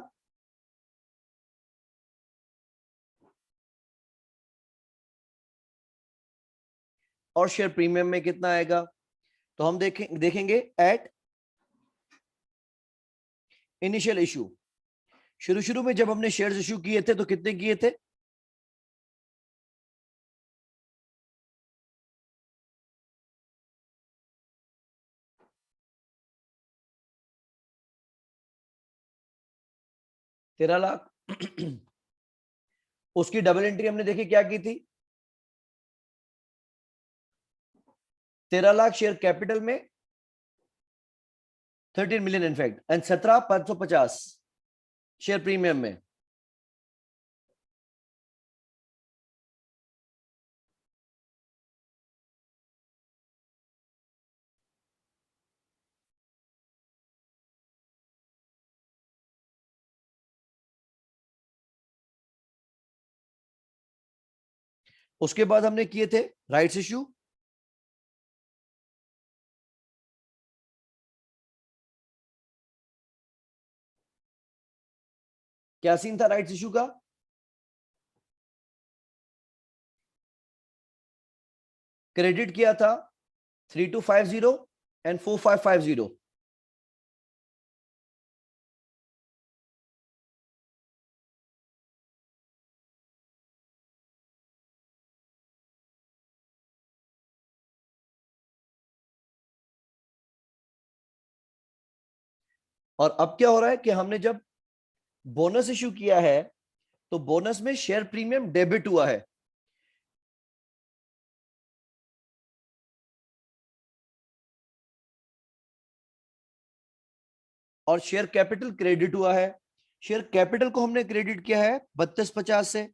और शेयर प्रीमियम में कितना आएगा। तो हम देखेंगे एट इनिशियल इशू। शुरू शुरू में जब हमने शेयर्स इशू किए थे तो कितने किए थे, ₹13,00,000। उसकी डबल एंट्री हमने देखी क्या की थी, 13,00,000 शेयर कैपिटल में, 13 million in fact, and 17,550 share premium में। उसके बाद हमने किए थे राइट्स इश्यू, क्या सीन था राइट्स इश्यू का, क्रेडिट किया था 3,250 एंड 4,550, और अब क्या हो रहा है कि हमने जब बोनस इश्यू किया है तो बोनस में शेयर प्रीमियम डेबिट हुआ है, और शेयर कैपिटल क्रेडिट हुआ है। शेयर कैपिटल को हमने क्रेडिट किया है 32,50 से,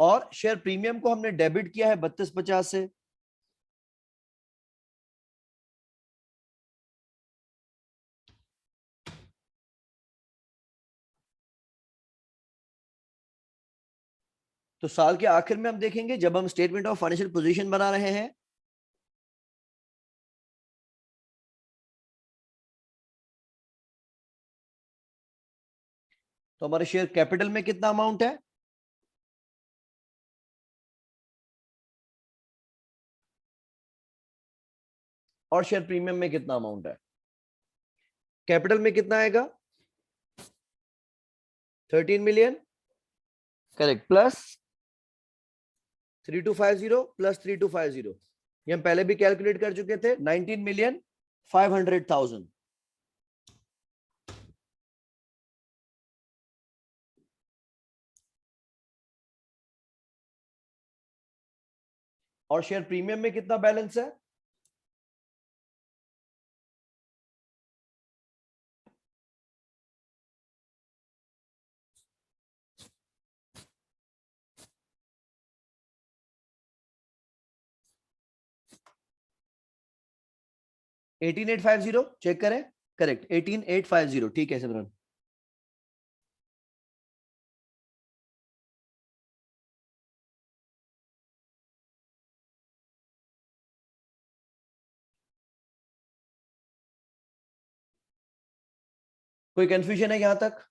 और शेयर प्रीमियम को हमने डेबिट किया है 32,50 से। तो साल के आखिर में हम देखेंगे जब हम स्टेटमेंट ऑफ फाइनेंशियल पोजीशन बना रहे हैं, तो हमारे शेयर कैपिटल में कितना अमाउंट है, और शेयर प्रीमियम में कितना अमाउंट है। कैपिटल में कितना आएगा 13 मिलियन, करेक्ट, प्लस 3,250 प्लस 3,250, ये हम पहले भी कैलकुलेट कर चुके थे, 19,500,000। और शेयर प्रीमियम में कितना बैलेंस है, $18,850, चेक करें, करेक्ट 18,850, ठीक है सिमरन। कोई कंफ्यूजन है यहां तक,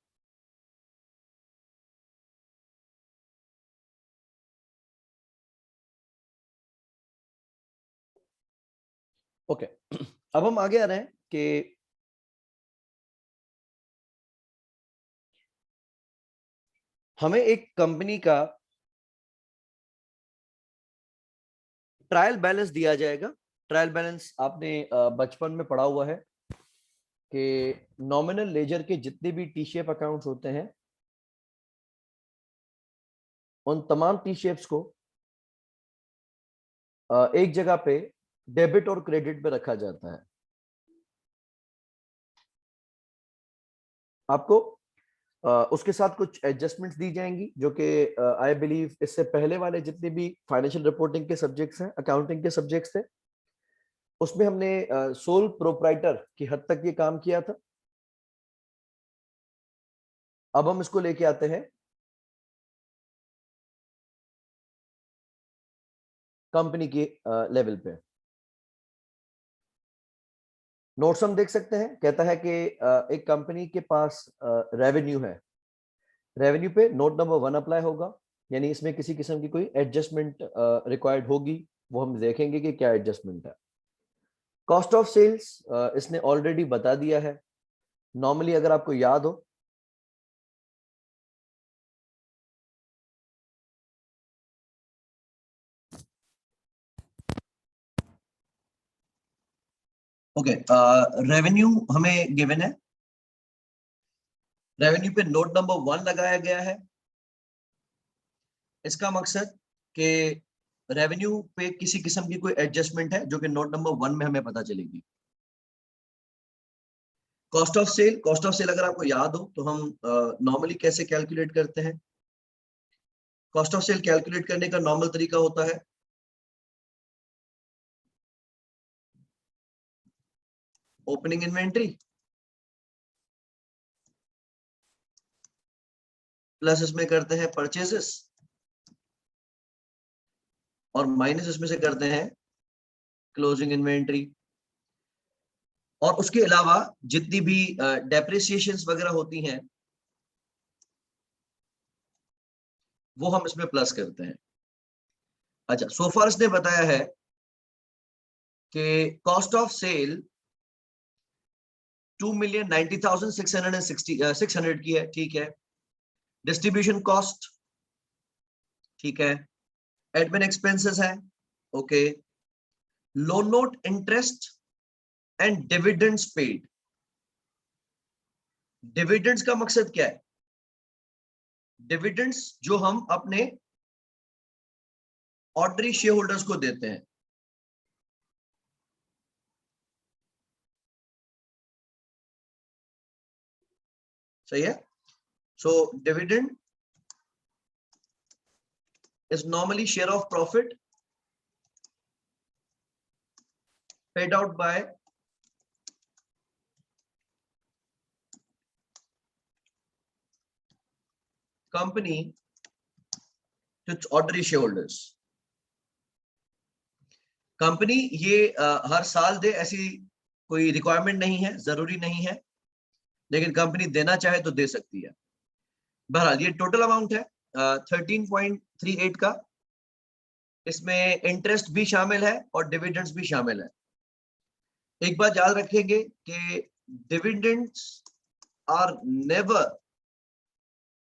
ओके। अब हम आगे आ रहे हैं कि हमें एक कंपनी का ट्रायल बैलेंस दिया जाएगा। ट्रायल बैलेंस आपने बचपन में पढ़ा हुआ है कि नॉमिनल लेजर के जितने भी टी शेप अकाउंट्स होते हैं, उन तमाम टी शेप्स को एक जगह पे डेबिट और क्रेडिट पे रखा जाता है। आपको उसके साथ कुछ एडजस्टमेंट्स दी जाएंगी, जो कि आई बिलीव इससे पहले वाले जितने भी फाइनेंशियल रिपोर्टिंग के सब्जेक्ट्स हैं, अकाउंटिंग के सब्जेक्ट्स थे, उसमें हमने सोल प्रोप्राइटर की हद तक ये काम किया था। अब हम इसको लेके आते हैं कंपनी के लेवल पे। नोट्स हम देख सकते हैं, कहता है कि एक कंपनी के पास रेवेन्यू है, रेवेन्यू पे नोट नंबर 1 अप्लाई होगा, यानी इसमें किसी किस्म की कोई एडजस्टमेंट रिक्वायर्ड होगी, वो हम देखेंगे कि क्या एडजस्टमेंट है। कॉस्ट ऑफ सेल्स इसने ऑलरेडी बता दिया है। नॉर्मली अगर आपको याद हो, ओके, रेवेन्यू हमें गिवन है, रेवेन्यू पे नोट नंबर 1 लगाया गया है। इसका मकसद कि रेवेन्यू पे किसी किस्म की कोई एडजस्टमेंट है जो कि नोट नंबर 1 में हमें पता चलेगी। Cost of sale, cost of sale अगर आपको याद हो तो हम नॉर्मली कैसे कैलकुलेट करते हैं? कॉस्ट ऑफ सेल कैलकुलेट करने का नॉर्मल तरीका होता है ओपनिंग इन्वेंट्री प्लस इसमें करते हैं परचेजेस और माइनस इसमें से करते हैं क्लोजिंग इन्वेंट्री। और उसके अलावा जितनी भी डेप्रिसिएशंस वगैरह होती हैं वो हम इसमें प्लस करते हैं। अच्छा, सो फार इसने बताया है कि कॉस्ट ऑफ सेल 2,90,600 की है, ठीक है। डिस्ट्रीब्यूशन कॉस्ट, ठीक है। एडमिन एक्सपेंसेस है, okay. Loan note interest and dividends paid. Dividends का मकसद क्या है? डिविडेंड्स जो हम अपने ऑर्डिनरी शेयर होल्डर्स को देते हैं। सही है। So dividend is normally share of profit paid out by company to its ordinary shareholders। Company ये हर साल दे ऐसी कोई रिक्वायरमेंट नहीं है, जरूरी नहीं है, लेकिन कंपनी देना चाहे तो दे सकती है। बहरहाल ये टोटल अमाउंट है 13.38 का। इसमें इंटरेस्ट भी शामिल है और डिविडेंड्स भी शामिल है। एक बात याद रखेंगे कि dividends are never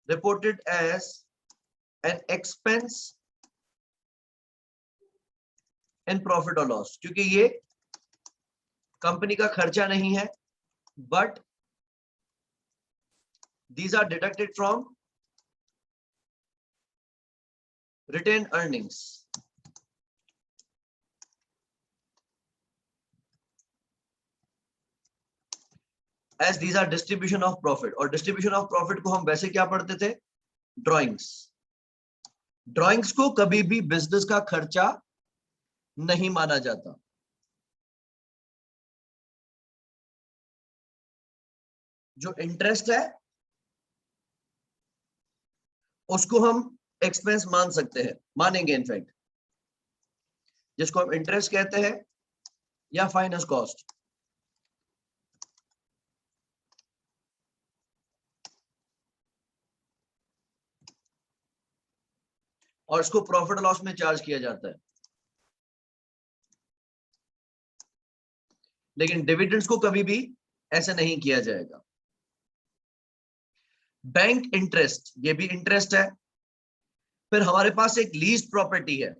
reported as an expense in profit और लॉस, क्योंकि ये कंपनी का खर्चा नहीं है, but these are deducted from retained earnings। as these are distribution of profit। और distribution of profit को हम वैसे क्या पढ़ते थे? ड्राइंग्स। ड्राइंग्स को कभी भी बिजनेस का खर्चा नहीं माना जाता। जो इंटरेस्ट है उसको हम एक्सपेंस मान सकते हैं, मानेंगे इनफैक्ट, जिसको हम इंटरेस्ट कहते हैं या फाइनेंस कॉस्ट। और इसको प्रॉफिट लॉस में चार्ज किया जाता है। लेकिन डिविडेंड्स को कभी भी ऐसे नहीं किया जाएगा। बैंक इंटरेस्ट, ये भी इंटरेस्ट है। फिर हमारे पास एक लीज प्रॉपर्टी है,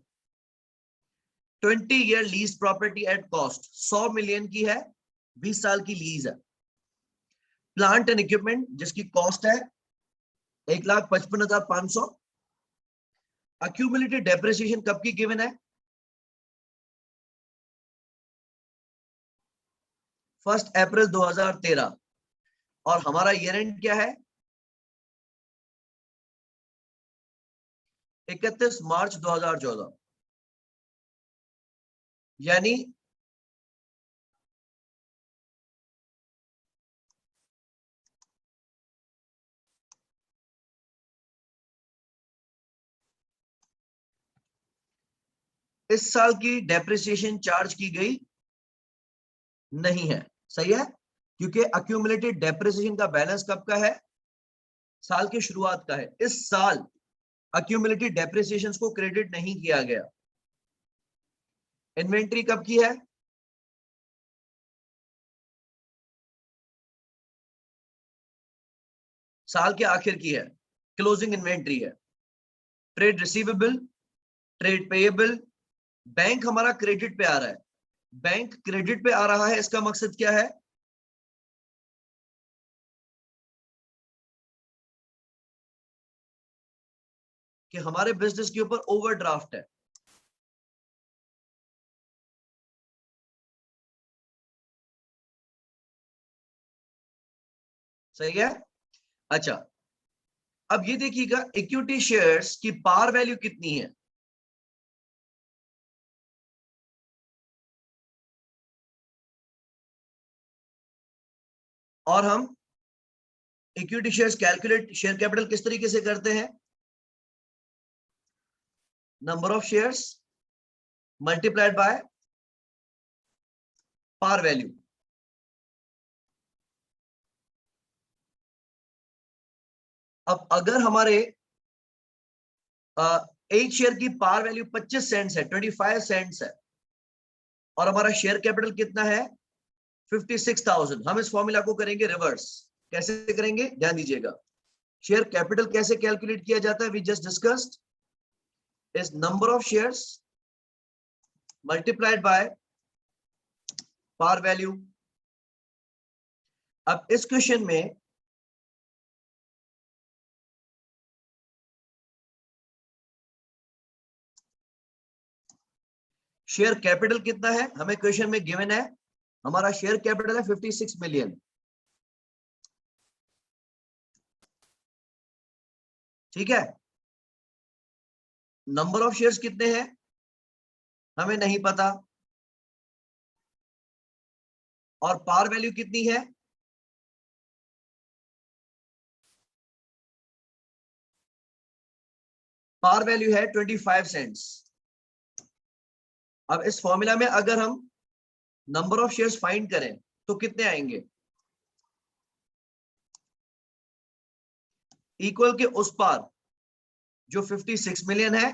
20 year lease property at cost, 100 million की है, 20 साल की लीज है। प्लांट एंड इक्विपमेंट जिसकी कॉस्ट है 1,55,500। अक्यूमुलेटेड डेप्रिसिएशन कब की गिवन है? 1 अप्रैल 2013। और हमारा ईयर एंड क्या है? 31 मार्च 2014। यानी इस साल की डेप्रिसिएशन चार्ज की गई नहीं है। सही है, क्योंकि अक्यूमुलेटेड डेप्रिसिएशन का बैलेंस कब का है? साल की शुरुआत का है। इस साल अक्यूमुलेटेड डेप्रिसिएशन को क्रेडिट नहीं किया गया। इन्वेंट्री कब की है? साल के आखिर की है, क्लोजिंग इन्वेंट्री है। Trade receivable, trade payable, bank हमारा क्रेडिट पे आ रहा है। बैंक क्रेडिट पे आ रहा है, इसका मकसद क्या है? कि हमारे बिजनेस के ऊपर ओवरड्राफ्ट है। सही है। अच्छा, अब ये देखिएगा इक्विटी शेयर्स की पार वैल्यू कितनी है? और हम equity shares calculate, share capital किस तरीके से करते हैं? Number of shares multiplied by par value. अब अगर हमारे एक शेयर की पार वैल्यू 25 सेंट्स है, 25 सेंट्स है, और हमारा शेयर कैपिटल कितना है? 56,000। हम इस फॉर्मूला को करेंगे रिवर्स। कैसे करेंगे, ध्यान दीजिएगा। शेयर कैपिटल कैसे कैलकुलेट किया जाता है? We just discussed, is number of shares multiplied by par value. अब इस क्वेश्चन में शेयर कैपिटल कितना है हमें क्वेश्चन में गिवन है? हमारा शेयर कैपिटल है 56 मिलियन। ठीक है। नंबर ऑफ शेयर्स कितने हैं हमें नहीं पता, और पार वैल्यू कितनी है? पार वैल्यू है 25 सेंट्स। अब इस फॉर्मूला में अगर हम नंबर ऑफ शेयर्स फाइंड करें तो कितने आएंगे? इक्वल के उस पार जो 56 मिलियन है,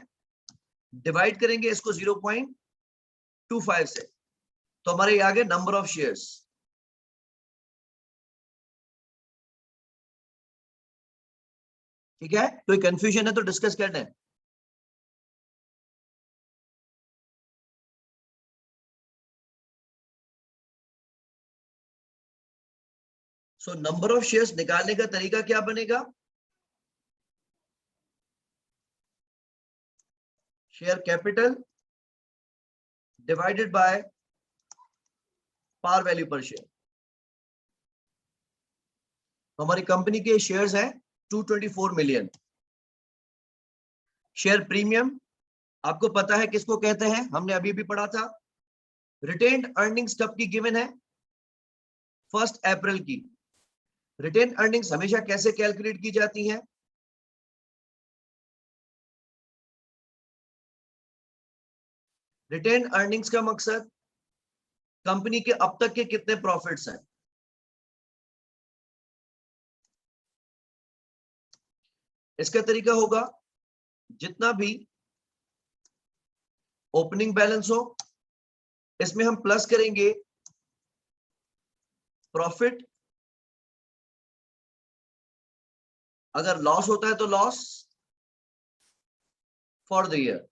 डिवाइड करेंगे इसको 0.25 से, तो हमारे ये आ गए नंबर ऑफ शेयर्स। ठीक है, कोई कंफ्यूजन है तो डिस्कस कर लें। सो नंबर ऑफ शेयर्स निकालने का तरीका क्या बनेगा? Share capital divided by par value per share. हमारी कंपनी के शेयर्स हैं 224 मिलियन। शेयर प्रीमियम आपको पता है किसको कहते हैं, हमने अभी भी पढ़ा था। रिटेन्ड अर्निंग्स कब की गिवन है? 1 अप्रैल की। रिटेन अर्निंग्स हमेशा कैसे कैलकुलेट की जाती हैं? रिटेन अर्निंग्स का मकसद कंपनी के अब तक के कितने प्रॉफिट्स हैं। इसका तरीका होगा, जितना भी ओपनिंग बैलेंस हो इसमें हम प्लस करेंगे प्रॉफिट अगर लॉस होता है तो loss for the year,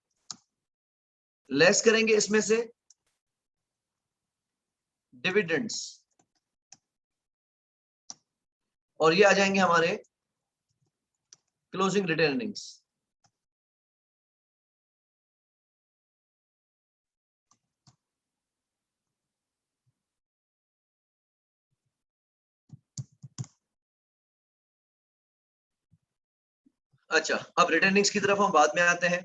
less करेंगे इसमें से डिविडेंड्स, और ये आ जाएंगे हमारे क्लोजिंग रिटेन अर्निंग्स। अच्छा, अब रिटेन अर्निंग्स की तरफ हम बाद में आते हैं।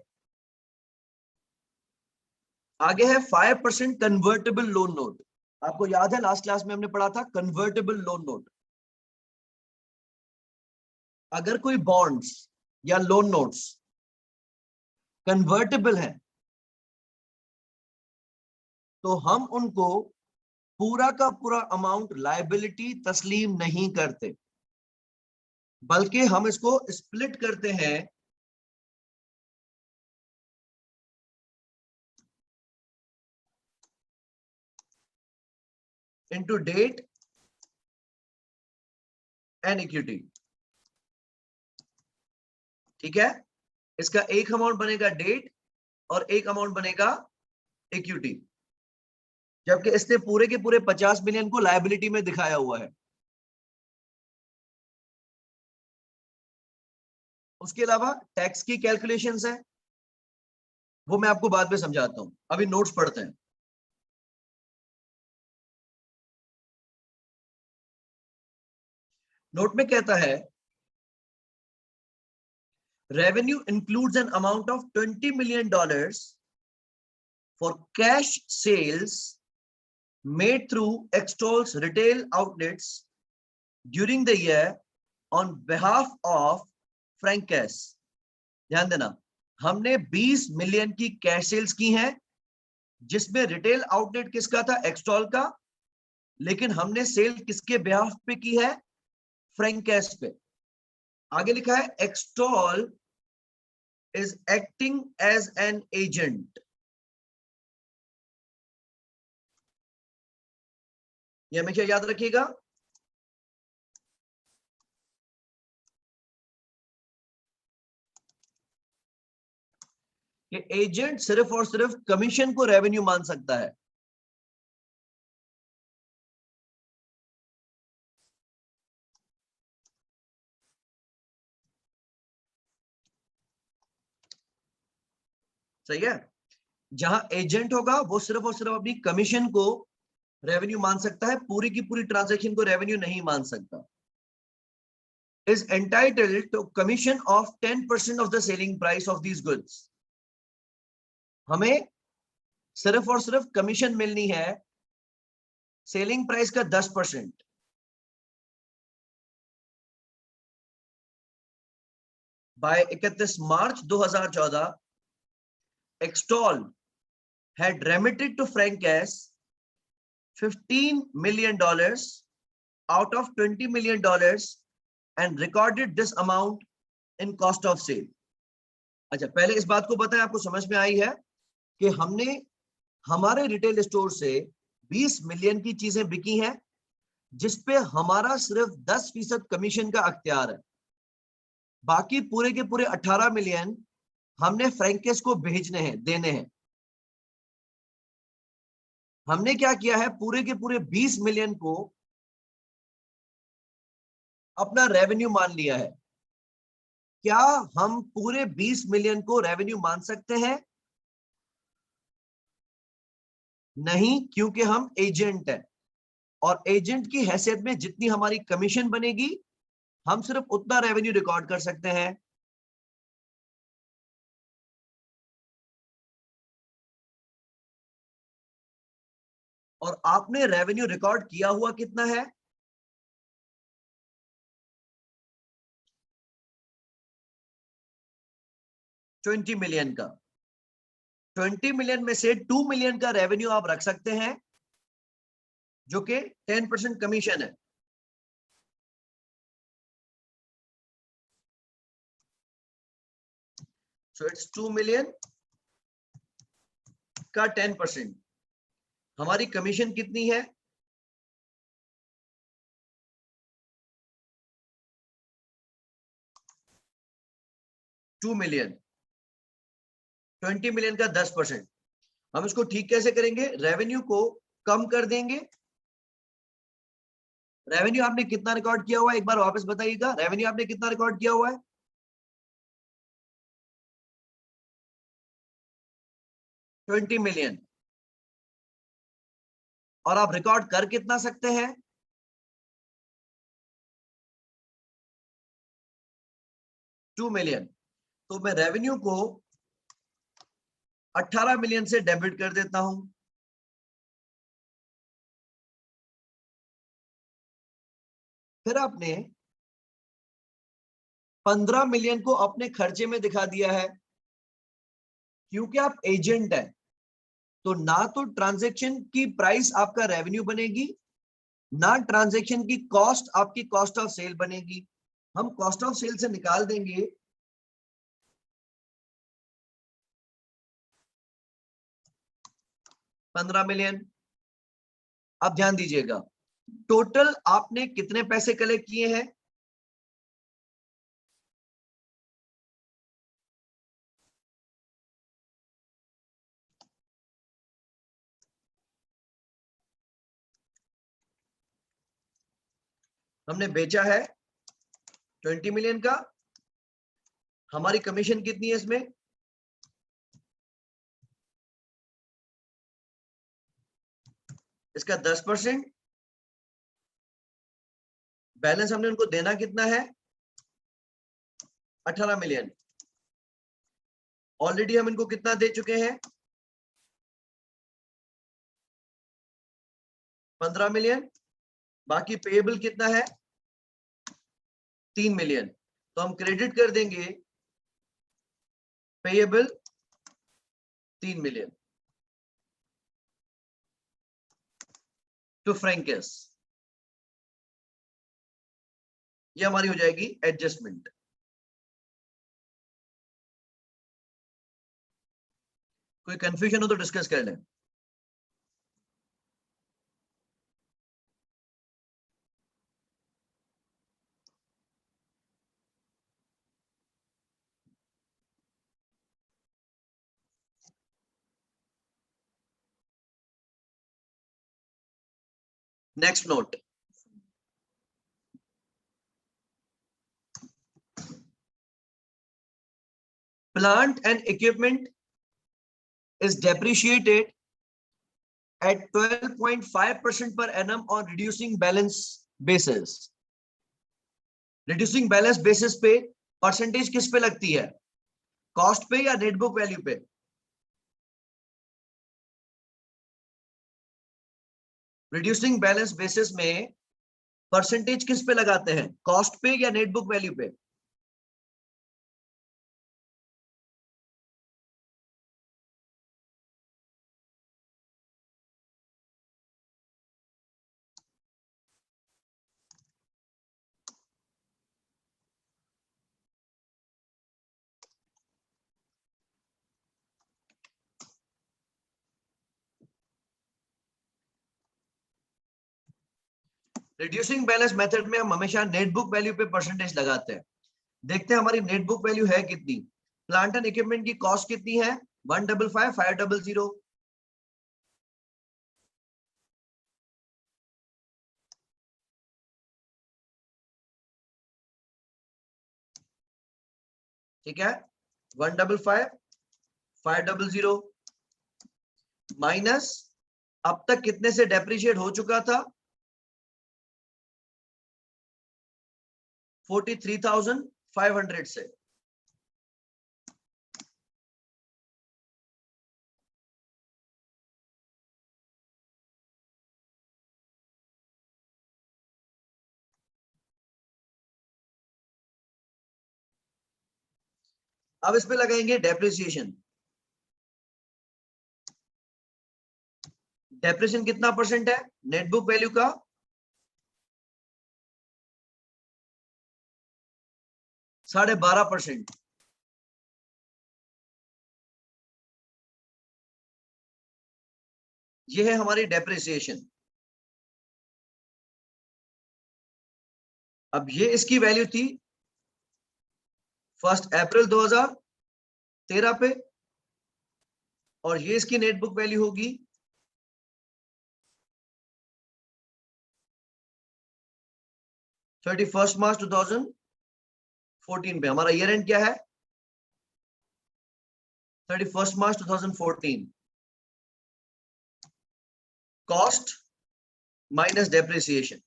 आगे है 5% कन्वर्टेबल लोन नोट। आपको याद है लास्ट क्लास में हमने पढ़ा था कन्वर्टेबल लोन नोट। अगर कोई बॉन्ड्स या लोन नोट्स कन्वर्टेबल है तो हम उनको पूरा का पूरा अमाउंट लायबिलिटी तस्लीम नहीं करते, बल्कि हम इसको स्प्लिट करते हैं इनटू डेट एंड इक्विटी। ठीक है, इसका एक अमाउंट बनेगा डेट और एक अमाउंट बनेगा इक्विटी, जबकि इसने पूरे के पूरे 50 मिलियन को लायबिलिटी में दिखाया हुआ है। उसके अलावा टैक्स की कैलकुलेशंस है, वो मैं आपको बाद में समझाता हूं, अभी नोट्स पढ़ते हैं। नोट में कहता है revenue includes an amount of $20 million for cash sales made through Extol's retail outlets during the year on behalf of Frankes। ध्यान देना, हमने 20 मिलियन की कैश सेल्स की हैं, जिसमें रिटेल आउटलेट किसका था? एक्सटॉल का, लेकिन हमने सेल किसके बिहाफ पे की है? फ्रैंकेस पे। आगे लिखा है extol is acting as an agent। ये हमेशा याद रखिएगा। कि एजेंट सिर्फ और सिर्फ कमीशन को रेवेन्यू मान सकता है। सही है, जहां एजेंट होगा वो सिर्फ और सिर्फ अपनी कमीशन को रेवेन्यू मान सकता है, पूरी की पूरी ट्रांजैक्शन को रेवेन्यू नहीं मान सकता। is entitled to commission of 10% of the selling price of these goods। हमें सिर्फ और सिर्फ कमीशन मिलनी है सेलिंग प्राइस का 10%। By 31 March 2014 Extol had remitted to Frankes $15 million out of $20 million and recorded this amount in cost of sale। अच्छा, पहले इस बात को बताएं, आपको समझ में आई है कि हमने हमारे रिटेल स्टोर से 20 मिलियन की चीजें बिकी हैं, जिसपे हमारा सिर्फ 10% कमीशन का अख्तियार है। बाकी पूरे के पूरे 18 मिलियन हमने फ्रैंकेस को भेजने हैं, देने हैं। हमने क्या किया है, पूरे के पूरे 20 मिलियन को अपना रेवेन्यू मान लिया है। क्या हम पूरे 20 मिलियन को रेवेन्यू मान सकते हैं? नहीं, क्योंकि हम एजेंट हैं, और एजेंट की हैसियत में जितनी हमारी कमीशन बनेगी हम सिर्फ उतना रेवेन्यू रिकॉर्ड कर सकते हैं। और आपने रेवेन्यू रिकॉर्ड किया हुआ कितना है? $20 मिलियन का। 20 मिलियन में से 2 मिलियन का रेवेन्यू आप रख सकते हैं, जो कि 10% कमीशन है। सो इट्स 2 मिलियन का 10%। हमारी कमीशन कितनी है? 2 मिलियन, 20 मिलियन का 10%। हम इसको ठीक कैसे करेंगे? रेवेन्यू को कम कर देंगे। रेवेन्यू आपने कितना रिकॉर्ड किया हुआ है, एक बार वापस बताइएगा। रेवेन्यू आपने कितना रिकॉर्ड किया हुआ है? 20 मिलियन। और आप रिकॉर्ड कर कितना सकते हैं? 2 मिलियन। तो मैं रेवेन्यू को 18 मिलियन से डेबिट कर देता हूं। फिर आपने 15 मिलियन को अपने खर्चे में दिखा दिया है। क्योंकि आप एजेंट हैं, तो ना तो ट्रांजैक्शन की प्राइस आपका रेवेन्यू बनेगी, ना ट्रांजैक्शन की कॉस्ट आपकी कॉस्ट ऑफ सेल बनेगी। हम कॉस्ट ऑफ सेल से निकाल देंगे 15 मिलियन। अब ध्यान दीजिएगा, टोटल आपने कितने पैसे कलेक्ट किए हैं? हमने बेचा है 20 मिलियन का। हमारी कमीशन कितनी है इसमें? इसका 10%। बैलेंस हमने उनको देना कितना है? 18 मिलियन। ऑलरेडी हम इनको कितना दे चुके हैं? 15 मिलियन। बाकी पेएबल कितना है? 3 मिलियन। तो हम क्रेडिट कर देंगे पेएबल 3 मिलियन टू फ्रैंकस। ये हमारी हो जाएगी एडजस्टमेंट। कोई कंफ्यूजन हो तो डिस्कस कर लें। Next note, plant and equipment is depreciated at 12.5% per annum on reducing balance basis। reducing balance basis पे परसेंटेज किस पे लगती है? कॉस्ट पे या नेट बुक वैल्यू पे? रिड्यूसिंग बैलेंस बेसिस में परसेंटेज किस पे लगाते हैं? कॉस्ट पे या नेट बुक वैल्यू पे? रिड्यूसिंग बैलेंस मेथड में हम हमेशा नेट बुक वैल्यू पे परसेंटेज लगाते हैं। देखते हैं हमारी नेट बुक वैल्यू है कितनी। प्लांट एंड इक्विपमेंट की कॉस्ट कितनी है? 155,500। ठीक है, 155,500 माइनस अब तक कितने से डेप्रिशिएट हो चुका था? 43,500 से। अब इस पे लगाएंगे डेप्रिसिएशन। डेप्रिसिएशन कितना परसेंट है नेट बुक वैल्यू का? 12.5%। ये है हमारी डेप्रिसिएशन। अब ये इसकी वैल्यू थी 1 अप्रैल 2013 पे, और ये इसकी नेट बुक वैल्यू होगी 31 मार्च 2014 पे। हमारा ईयर एंड क्या है? 31 मार्च 2014। Cost minus depreciation.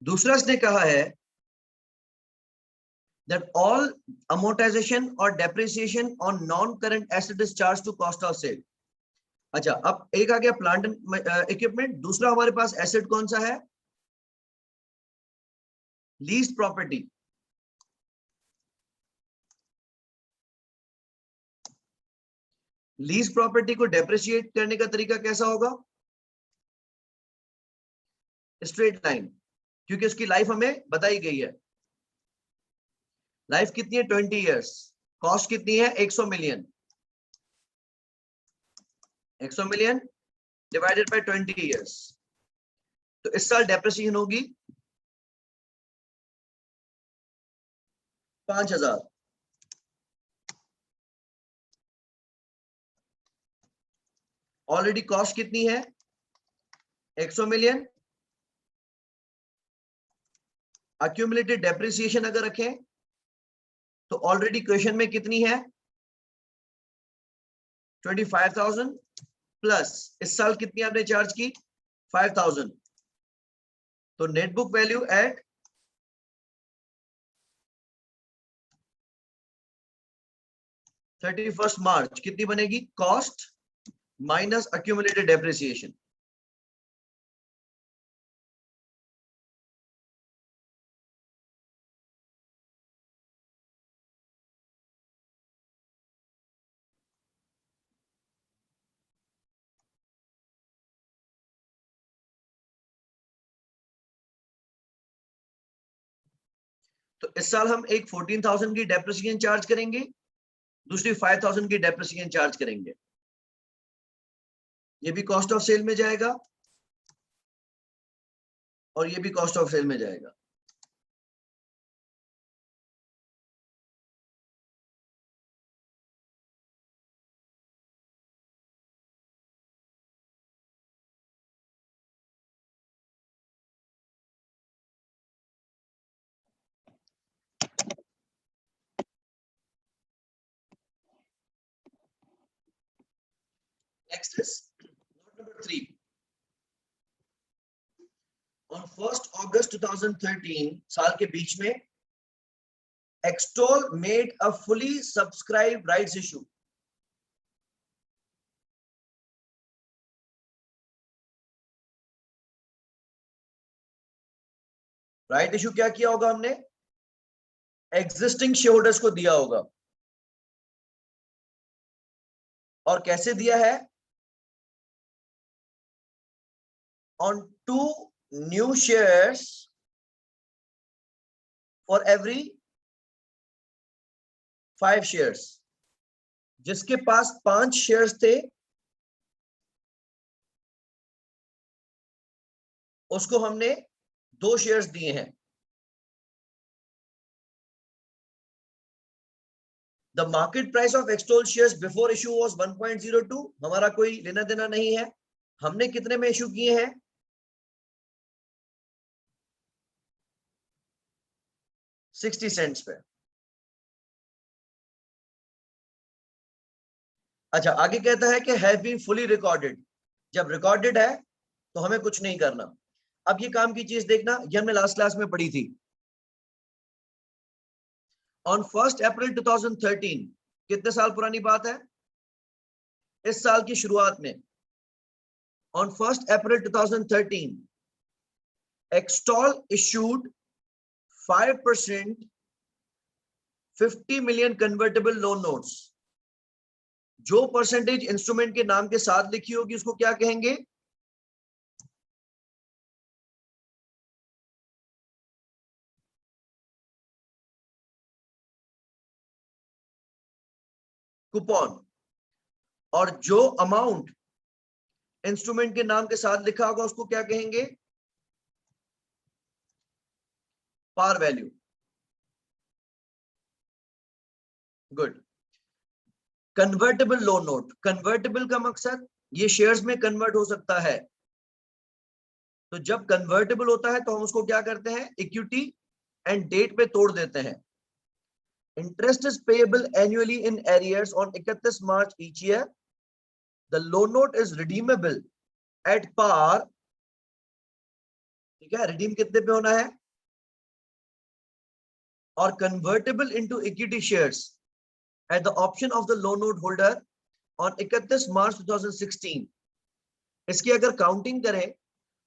दूसरा इसने कहा है that all amortization or depreciation on non-current asset is charged to cost of sale। अच्छा, अब एक आ गया प्लांट एंड इक्विपमेंट। दूसरा हमारे पास एसेट कौन सा है? Lease property. लीज प्रॉपर्टी को डेप्रिशिएट करने का तरीका कैसा होगा? स्ट्रेट लाइन, क्योंकि उसकी लाइफ हमें बताई गई है। लाइफ कितनी है? 20 इयर्स। कॉस्ट कितनी है? 100 million. 100 million divided by 20 years. तो इस साल डेप्रिसिएशन होगी 5000। ऑलरेडी कॉस्ट कितनी है? 100 मिलियन। अक्यूमुलेटेड डेप्रिसिएशन अगर रखें तो ऑलरेडी क्वेश्चन में कितनी है? 25,000 प्लस इस साल कितनी आपने चार्ज की? 5,000। तो नेट बुक वैल्यू एट 31 मार्च कितनी बनेगी? Cost minus accumulated depreciation. तो इस साल हम एक 14,000 की डेप्रिसिएशन चार्ज करेंगे, दूसरी 5,000 की डेप्रिसिएशन चार्ज करेंगे। ये भी कॉस्ट ऑफ सेल में जाएगा और ये भी कॉस्ट ऑफ सेल में जाएगा। Next is note number 3. On 1st August 2013, साल के बीच में Extol made a fully subscribed rights issue। Right issue क्या किया होगा हमने? एग्जिस्टिंग शेयर होल्डर्स को दिया होगा। और कैसे दिया है? On 2 new shares for every 5 shares. जिसके पास 5 शेयर्स थे उसको हमने 2 शेयर्स दिए हैं। The market price of extol shares before issue was 1.02। हमारा कोई लेना देना नहीं है। हमने कितने में इशू किए हैं? 60 सेंट्स पे। अच्छा, आगे कहता है कि हैव बीन फुली रिकॉर्डेड। जब रिकॉर्डेड है तो हमें कुछ नहीं करना। अब ये काम की चीज देखना, ये हमने लास्ट क्लास में पढ़ी थी। ऑन 1 अप्रैल 2013, कितने साल पुरानी बात है? इस साल की शुरुआत में। On 1 April 2013, extol issued 5% 50 million convertible loan notes. जो परसेंटेज इंस्ट्रूमेंट के नाम के साथ लिखी होगी उसको क्या कहेंगे? कूपन, और जो अमाउंट इंस्ट्रूमेंट के नाम के साथ लिखा होगा उसको क्या कहेंगे? Par value. Good. Convertible loan note, convertible का मकसद ये शेयर्स में कन्वर्ट हो सकता है, तो जब कन्वर्टेबल होता है तो हम उसको क्या करते हैं? इक्विटी एंड डेट पे तोड़ देते हैं। Interest is payable annually in arrears on 31 March each year. The loan note is redeemable at par. ठीक है, रिडीम कितने पे होना है? और convertible into equity shares at the option of the loan note holder on 31 March 2016। इसकी अगर counting करें,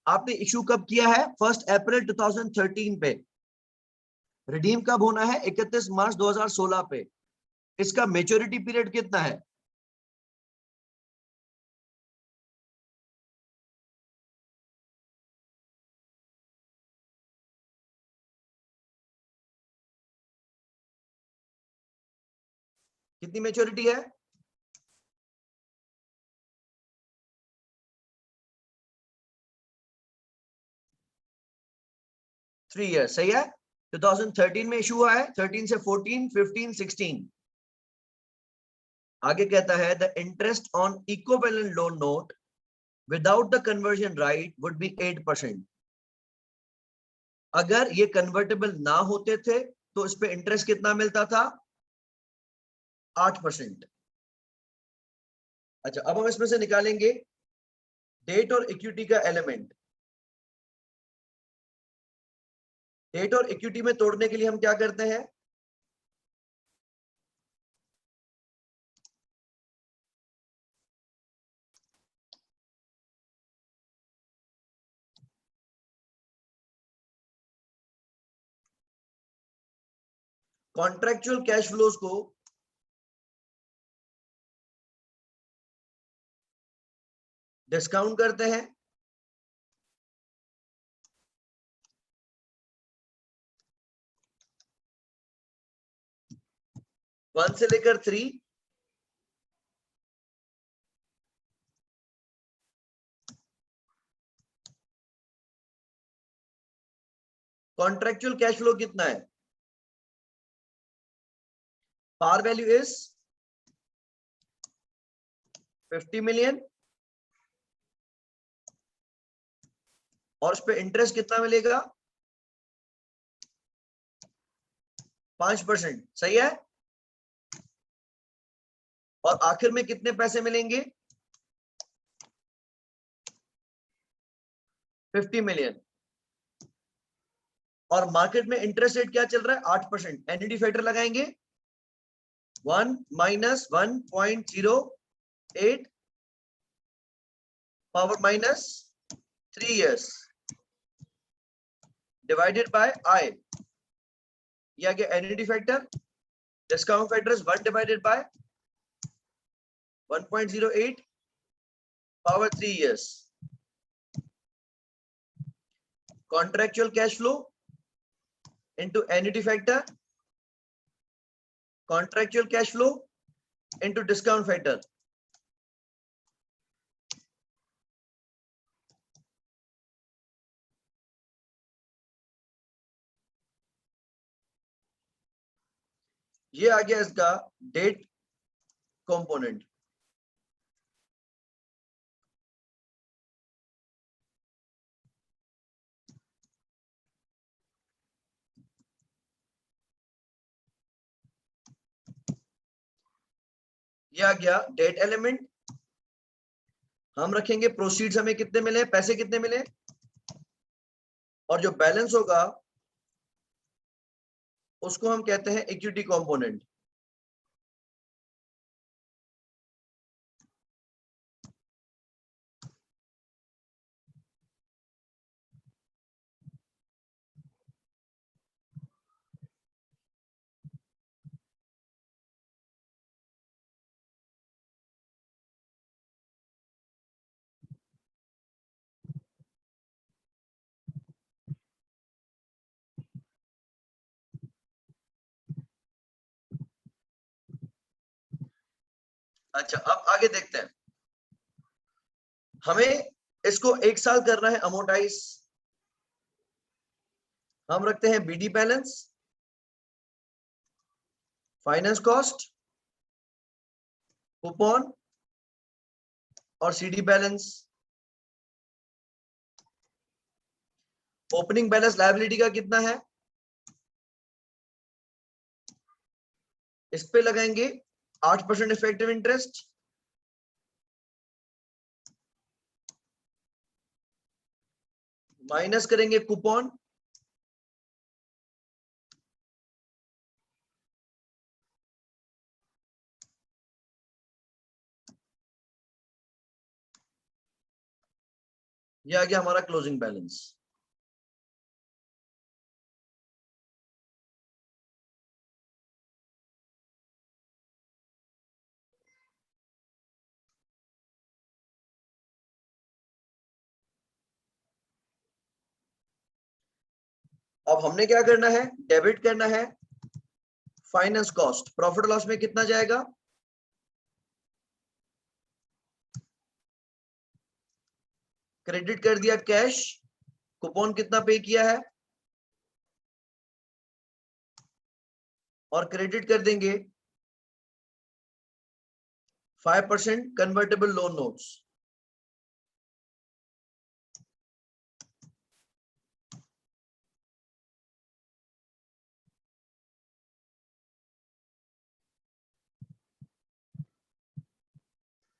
आपने इशू कब किया है? 1 अप्रैल 2013 पे। रिडीम कब होना है? 31 मार्च 2016 पे। इसका मेच्योरिटी पीरियड कितना है? कितनी मेच्योरिटी है? 3 ईयर। सही है। 2013 में इशू हुआ है, 13 से 14, 15, 16। आगे कहता है the interest on equivalent loan note without the conversion right would be 8%। अगर ये कन्वर्टेबल ना होते थे तो इस पे इंटरेस्ट कितना मिलता था? 8%। अच्छा, अब हम इसमें से निकालेंगे डेट और इक्विटी का एलिमेंट। डेट और इक्विटी में तोड़ने के लिए हम क्या करते हैं? कॉन्ट्रेक्चुअल कैश फ्लोज को डिस्काउंट करते हैं। 1 से लेकर 3। कॉन्ट्रेक्चुअल कैश फ्लो कितना है? पार वैल्यू इज 50 मिलियन, और उस पे इंटरेस्ट कितना मिलेगा? 5%। सही है। और आखिर में कितने पैसे मिलेंगे? 50 मिलियन। और मार्केट में इंटरेस्ट रेट क्या चल रहा है? 8%। एन्युटी फैक्टर लगाएंगे, 1 minus 1.08 power minus 3 years divided by i. ये आ गया annuity factor. Discount factor is 1 divided by 1.08 power 3 years। Contractual cash flow into annuity factor, contractual cash flow into discount factor। ये आ गया इसका डेट कंपोनेंट। ये आ गया डेट एलिमेंट। हम रखेंगे प्रोसीड्स हमें कितने मिले, पैसे कितने मिले, और जो बैलेंस होगा उसको हम कहते हैं इक्विटी कंपोनेंट। अच्छा, अब आगे देखते हैं। हमें इसको 1 साल करना है अमोर्टाइज। हम रखते हैं BD balance, finance cost, coupon और CD balance. Opening balance liability का कितना है, इस पे लगाएंगे 8% इफेक्टिव इंटरेस्ट, माइनस करेंगे कूपन, ये आ गया हमारा क्लोजिंग बैलेंस। अब हमने क्या करना है, डेबिट करना है फाइनेंस कॉस्ट। प्रॉफिट लॉस में कितना जाएगा, क्रेडिट कर दिया कैश, कूपन कितना पे किया है, और क्रेडिट कर देंगे 5% convertible loan notes.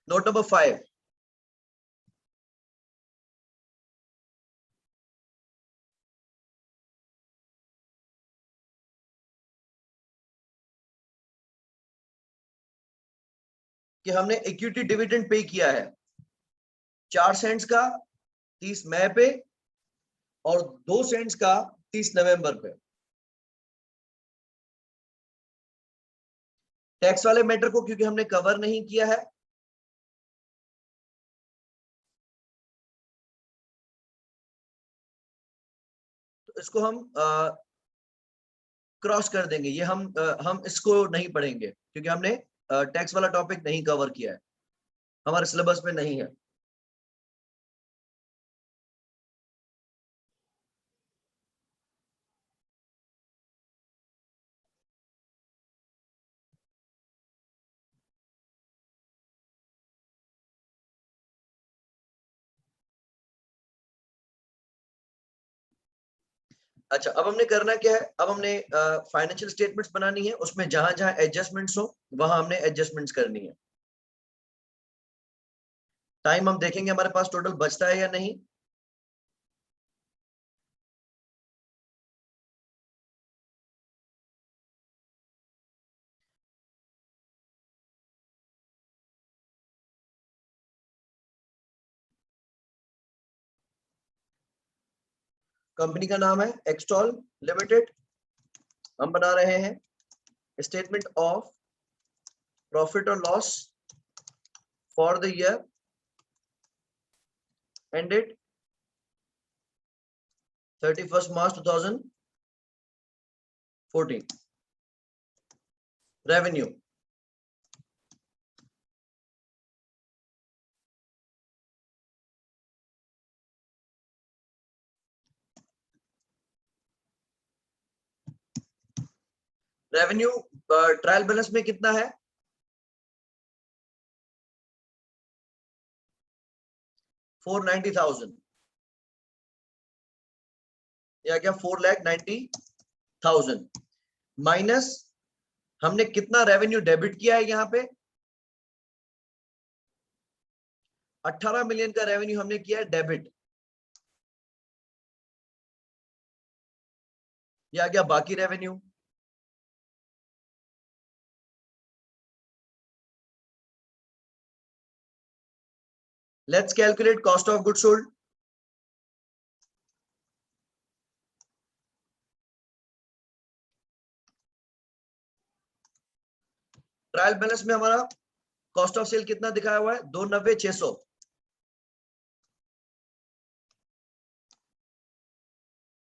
Note number 5, कि हमने इक्विटी डिविडेंड पे किया है 4 सेंट्स का 30 मई पे और 2 सेंट्स का 30 नवंबर पे। टैक्स वाले मैटर को क्योंकि हमने कवर नहीं किया है, तो इसको हम क्रॉस कर देंगे। ये हम इसको नहीं पढ़ेंगे क्योंकि हमने टैक्स वाला टॉपिक नहीं कवर किया है, हमारे सिलेबस में नहीं है। अच्छा, अब हमने करना क्या है, अब हमने फाइनेंशियल स्टेटमेंट्स बनानी है, उसमें जहां जहां एडजस्टमेंट्स हो वहां हमने एडजस्टमेंट्स करनी है। टाइम हम देखेंगे हमारे पास टोटल बचता है या नहीं। कंपनी का नाम है एक्सटॉल लिमिटेड। हम बना रहे हैं स्टेटमेंट ऑफ प्रॉफिट और loss for the year ended 31st March 2014। Revenue, revenue trial balance में कितना है, 490,000 या क्या 4,90,000 माइनस हमने कितना रेवेन्यू डेबिट किया है, यहाँ पे 18 मिलियन का रेवेन्यू हमने किया है डेबिट, या क्या बाकी revenue. Let's calculate cost of good sold. Trial balance में हमारा कॉस्ट ऑफ सेल कितना दिखाया हुआ है, 290,600।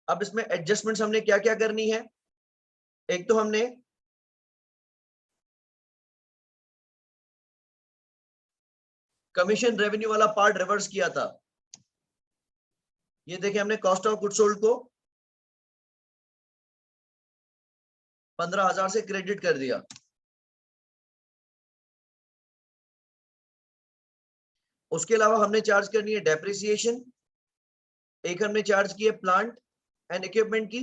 अब इसमें एडजस्टमेंट्स हमने क्या क्या करनी है, एक तो हमने कमीशन रेवेन्यू वाला पार्ट रिवर्स किया था। ये देखें, हमने कॉस्ट ऑफ गुड सोल्ड को 15,000 से क्रेडिट कर दिया। उसके अलावा हमने चार्ज करनी है डेप्रिसिएशन, एक हमने चार्ज की है प्लांट एंड इक्विपमेंट की।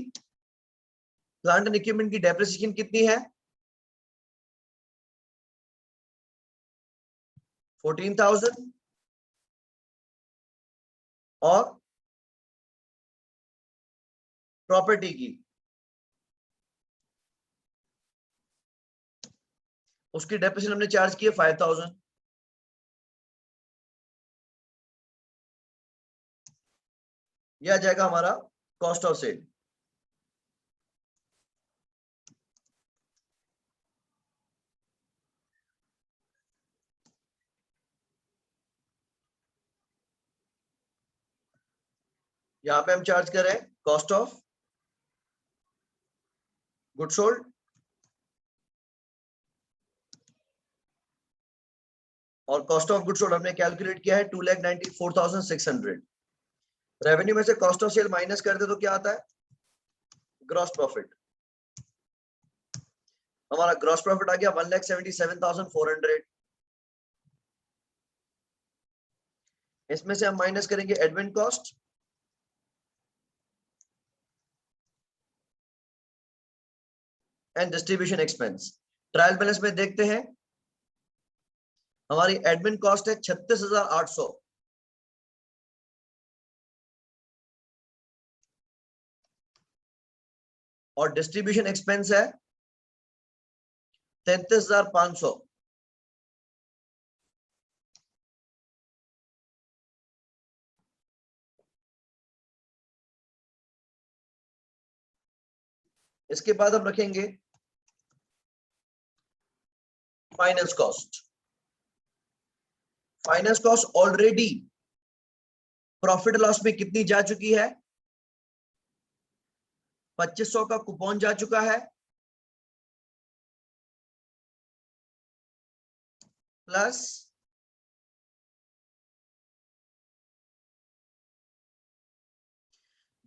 प्लांट एंड इक्विपमेंट की डेप्रिसिएशन कितनी है? 14,000। और प्रॉपर्टी की उसकी डेप्रिसिएशन हमने चार्ज की है 5,000। यह आ जाएगा हमारा कॉस्ट ऑफ सेल। यहां पे हम चार्ज कर रहे हैं कॉस्ट ऑफ गुड सोल्ड और कॉस्ट ऑफ गुड सोल्ड हमने कैलकुलेट किया है 2,94,600। रेवेन्यू में से कॉस्ट ऑफ सेल माइनस कर दे तो क्या आता है? Gross profit. हमारा ग्रॉस प्रॉफिट आ गया 1,77,400। इसमें से हम माइनस करेंगे admin cost, and distribution expense. Trial balance में देखते हैं, हमारी एडमिन कॉस्ट है 36,800। और डिस्ट्रीब्यूशन एक्सपेंस है 33,500। इसके बाद हम रखेंगे finance cost. Finance cost already profit loss में कितनी जा चुकी है? 2,500 का कूपन जा चुका है, प्लस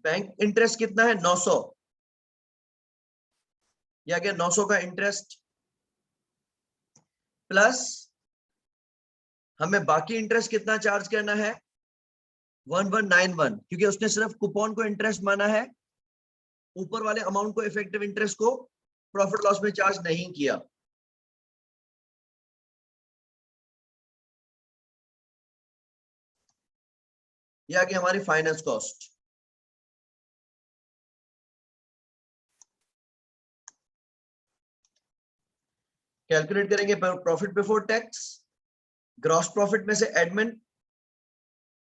बैंक इंटरेस्ट कितना है? 900। या क्या 900 का इंटरेस्ट, प्लस हमें बाकी इंटरेस्ट कितना चार्ज करना है? 1191, क्योंकि उसने सिर्फ कूपन को इंटरेस्ट माना है, ऊपर वाले अमाउंट को, इफेक्टिव इंटरेस्ट को प्रॉफिट लॉस में चार्ज नहीं किया। यह आ गई हमारी फाइनेंस कॉस्ट। कैलकुलेट करेंगे profit before tax. Gross profit में से एडमिन,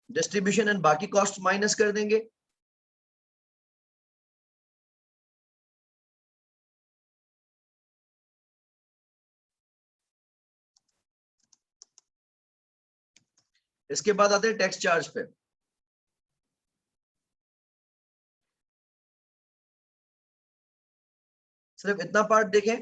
डिस्ट्रीब्यूशन एंड बाकी कॉस्ट माइनस कर देंगे। इसके बाद आते हैं टैक्स चार्ज पे। सिर्फ इतना पार्ट देखें,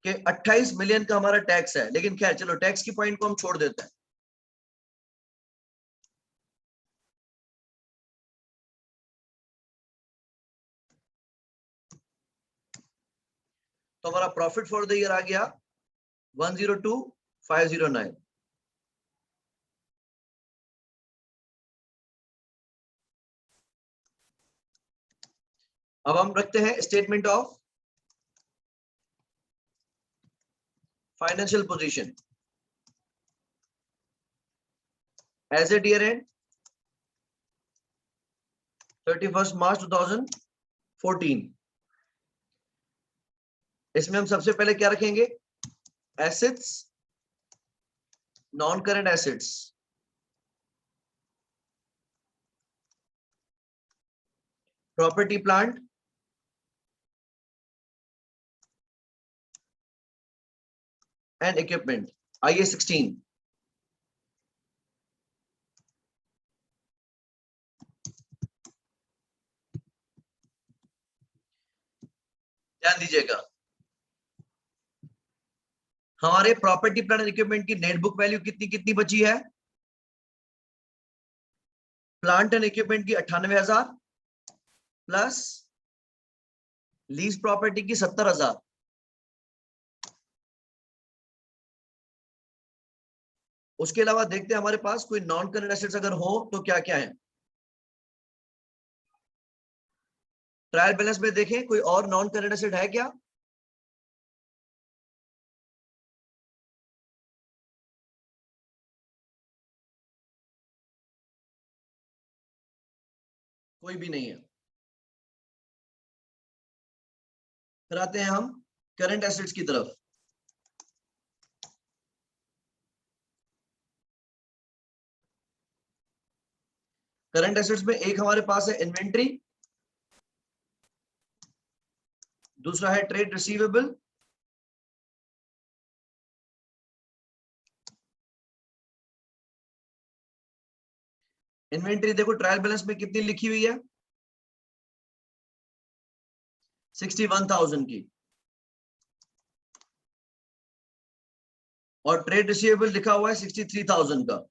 कि 28 मिलियन का हमारा टैक्स है, लेकिन खैर चलो टैक्स की पॉइंट को हम छोड़ देते हैं। तो हमारा प्रॉफिट फॉर द ईयर आ गया 102,509। अब हम रखते हैं statement of financial position as at year end 31 March 2014। इसमें हम सबसे पहले क्या रखेंगे? Assets, non current assets, property plant, and equipment, IA 16। ध्यान दीजिएगा, हमारे प्रॉपर्टी प्लांट एंड इक्विपमेंट की नेट बुक वैल्यू कितनी कितनी बची है? प्लांट एंड इक्विपमेंट की 98,000 प्लस लीज प्रॉपर्टी की 70,000। उसके अलावा देखते हैं हमारे पास कोई नॉन करंट एसेट्स अगर हो तो क्या क्या है। ट्रायल बैलेंस में देखें कोई और नॉन करंट एसेट है क्या? कोई भी नहीं है। फिर आते हैं हम करंट एसेट्स की तरफ। करंट एसेट्स में एक हमारे पास है इन्वेंट्री, दूसरा है ट्रेड रिसीवेबल, इन्वेंट्री देखो ट्रायल बैलेंस में कितनी लिखी हुई है? 61,000 की। और ट्रेड रिसीवेबल लिखा हुआ है 63,000 का।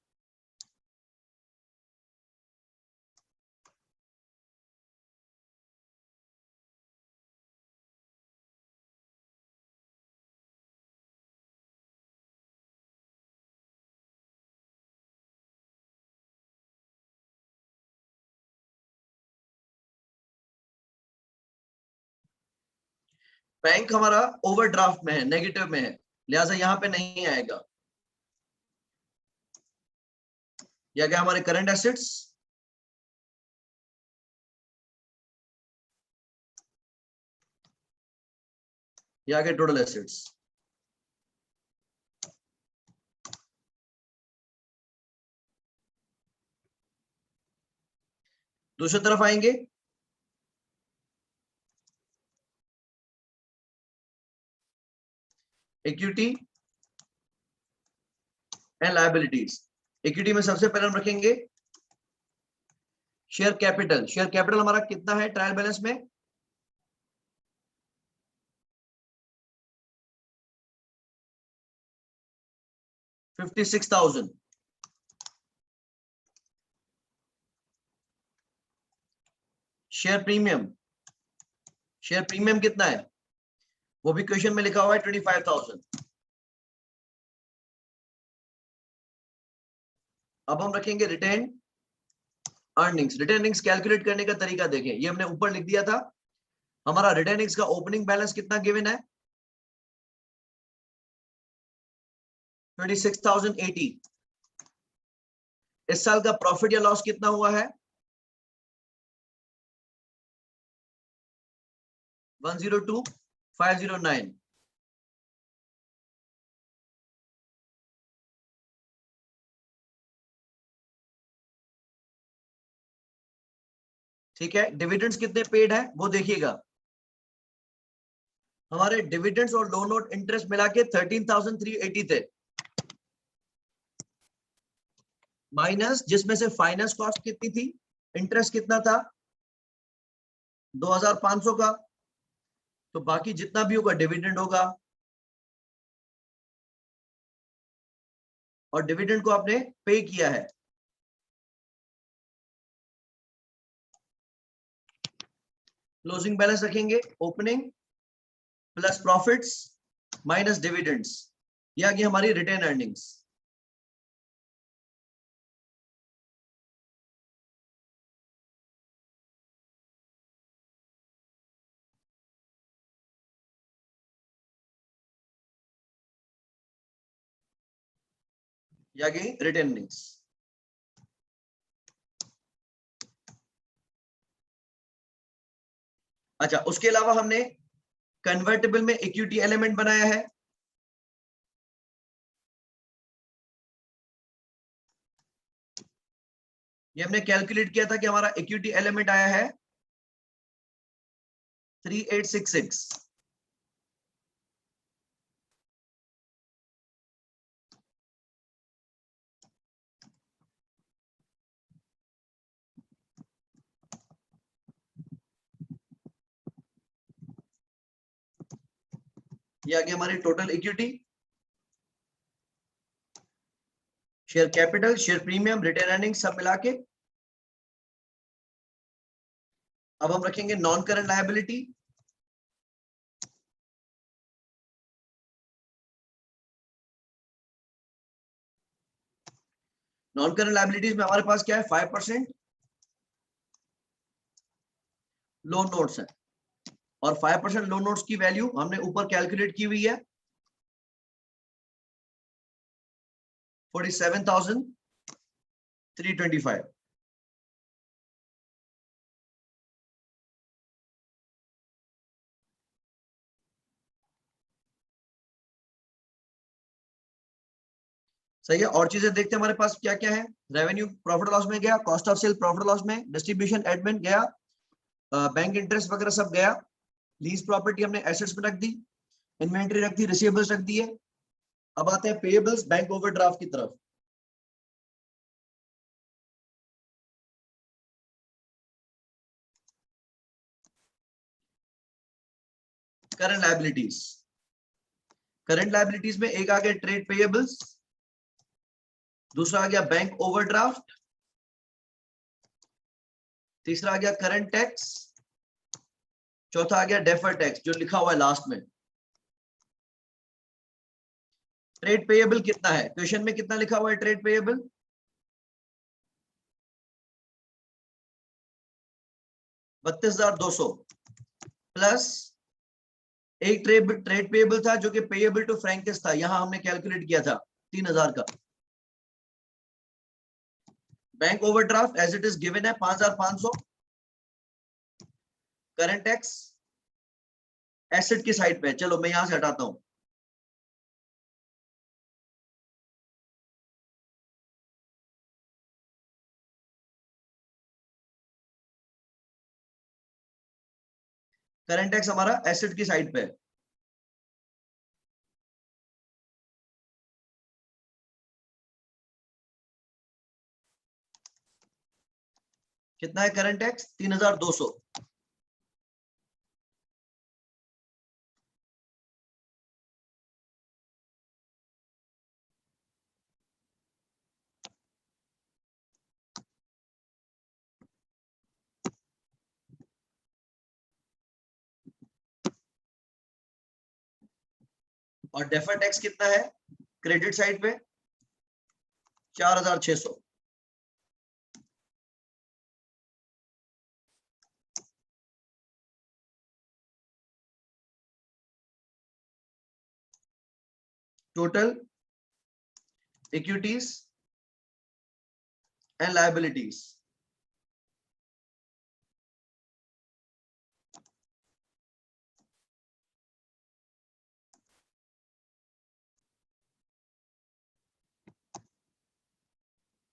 बैंक हमारा ओवरड्राफ्ट में है, नेगेटिव में है, लिहाजा यहां पे नहीं आएगा। या क्या हमारे करंट एसेट्स, या के टोटल एसेट्स। दूसरी तरफ आएंगे, इक्विटी एंड लायबिलिटीज। इक्विटी में सबसे पहले हम रखेंगे शेयर कैपिटल। शेयर कैपिटल हमारा कितना है ट्रायल बैलेंस में? 56,000। शेयर प्रीमियम, शेयर प्रीमियम कितना है? वो भी क्वेश्चन में लिखा हुआ है 25,000। अब हम रखेंगे retained earnings. Retained earnings calculate करने का तरीका देखें, ये हमने ऊपर लिख दिया था। हमारा रिटेन अर्निंग्स का ओपनिंग बैलेंस कितना गिवन है? 26,080। इस साल का प्रॉफिट या लॉस कितना हुआ है? 102,509। ठीक है, डिविडेंड्स कितने पेड है वो देखिएगा। हमारे डिविडेंड्स और लोन नोट इंटरेस्ट मिला के 13,380 थे, माइनस जिसमें से फाइनेंस कॉस्ट कितनी थी, इंटरेस्ट कितना था? 2,500 का। तो बाकी जितना भी होगा डिविडेंड होगा, और डिविडेंड को आपने पे किया है। क्लोजिंग बैलेंस रखेंगे opening plus profits minus dividends, ये आ गई हमारी रिटेन अर्निंग्स। ये आ गई रिटेन अर्निंग्स। अच्छा, उसके अलावा हमने कन्वर्टेबल में इक्विटी एलिमेंट बनाया है। ये हमने कैलकुलेट किया था कि हमारा इक्विटी एलिमेंट आया है 3866। ये आ गया हमारी total equity, share capital, share premium, retained earning सब मिला के। अब हम रखेंगे non current liability. Non current liabilities में हमारे पास क्या है, 5% लोन नोट्स है, और 5% लोन नोट्स की वैल्यू हमने ऊपर कैलकुलेट की हुई है 47,325। सही है। और चीजें देखते हैं हमारे पास क्या क्या है। रेवेन्यू प्रॉफिट लॉस में गया, cost of sale profit loss में, डिस्ट्रीब्यूशन एडमिन गया, बैंक इंटरेस्ट वगैरह सब गया, लीज प्रॉपर्टी हमने एसेट्स में रख दी, इन्वेंट्री रख दी, रिसीवेबल्स रख दिए। अब आते हैं पेएबल्स, बैंक ओवरड्राफ्ट की तरफ। करंट लायबिलिटीज, करंट लायबिलिटीज में एक आ गया ट्रेड पेएबल्स, दूसरा आ गया बैंक ओवरड्राफ्ट, तीसरा आ गया करंट टैक्स, चौथा आ गया डेफर्ड टैक्स जो लिखा हुआ है लास्ट में। ट्रेड पेएबल कितना है, क्वेश्चन में कितना लिखा हुआ है ट्रेड पेएबल, 32,200 प्लस एक ट्रेड पेएबल था जो कि पेएबल टू फ्रैंकिस था, यहां हमने कैलकुलेट किया था 3,000 का। Bank overdraft as it is given है 5,500। करंट टैक्स एसेट की साइड पे, चलो मैं यहां से हटाता हूं। करंट टैक्स हमारा एसेट की साइड पे है। कितना है करंट टैक्स, 3,200। और डेफर्ड टैक्स कितना है क्रेडिट साइड पे, 4,600। टोटल इक्विटीज एंड लायबिलिटीज,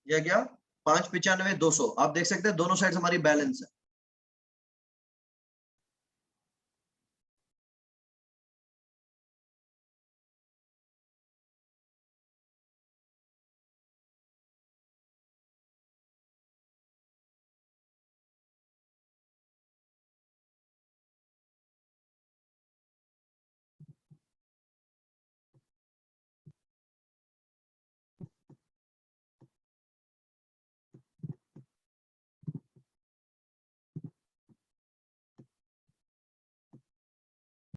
यह गया 5,95,200। आप देख सकते हैं दोनों साइड हमारी बैलेंस है।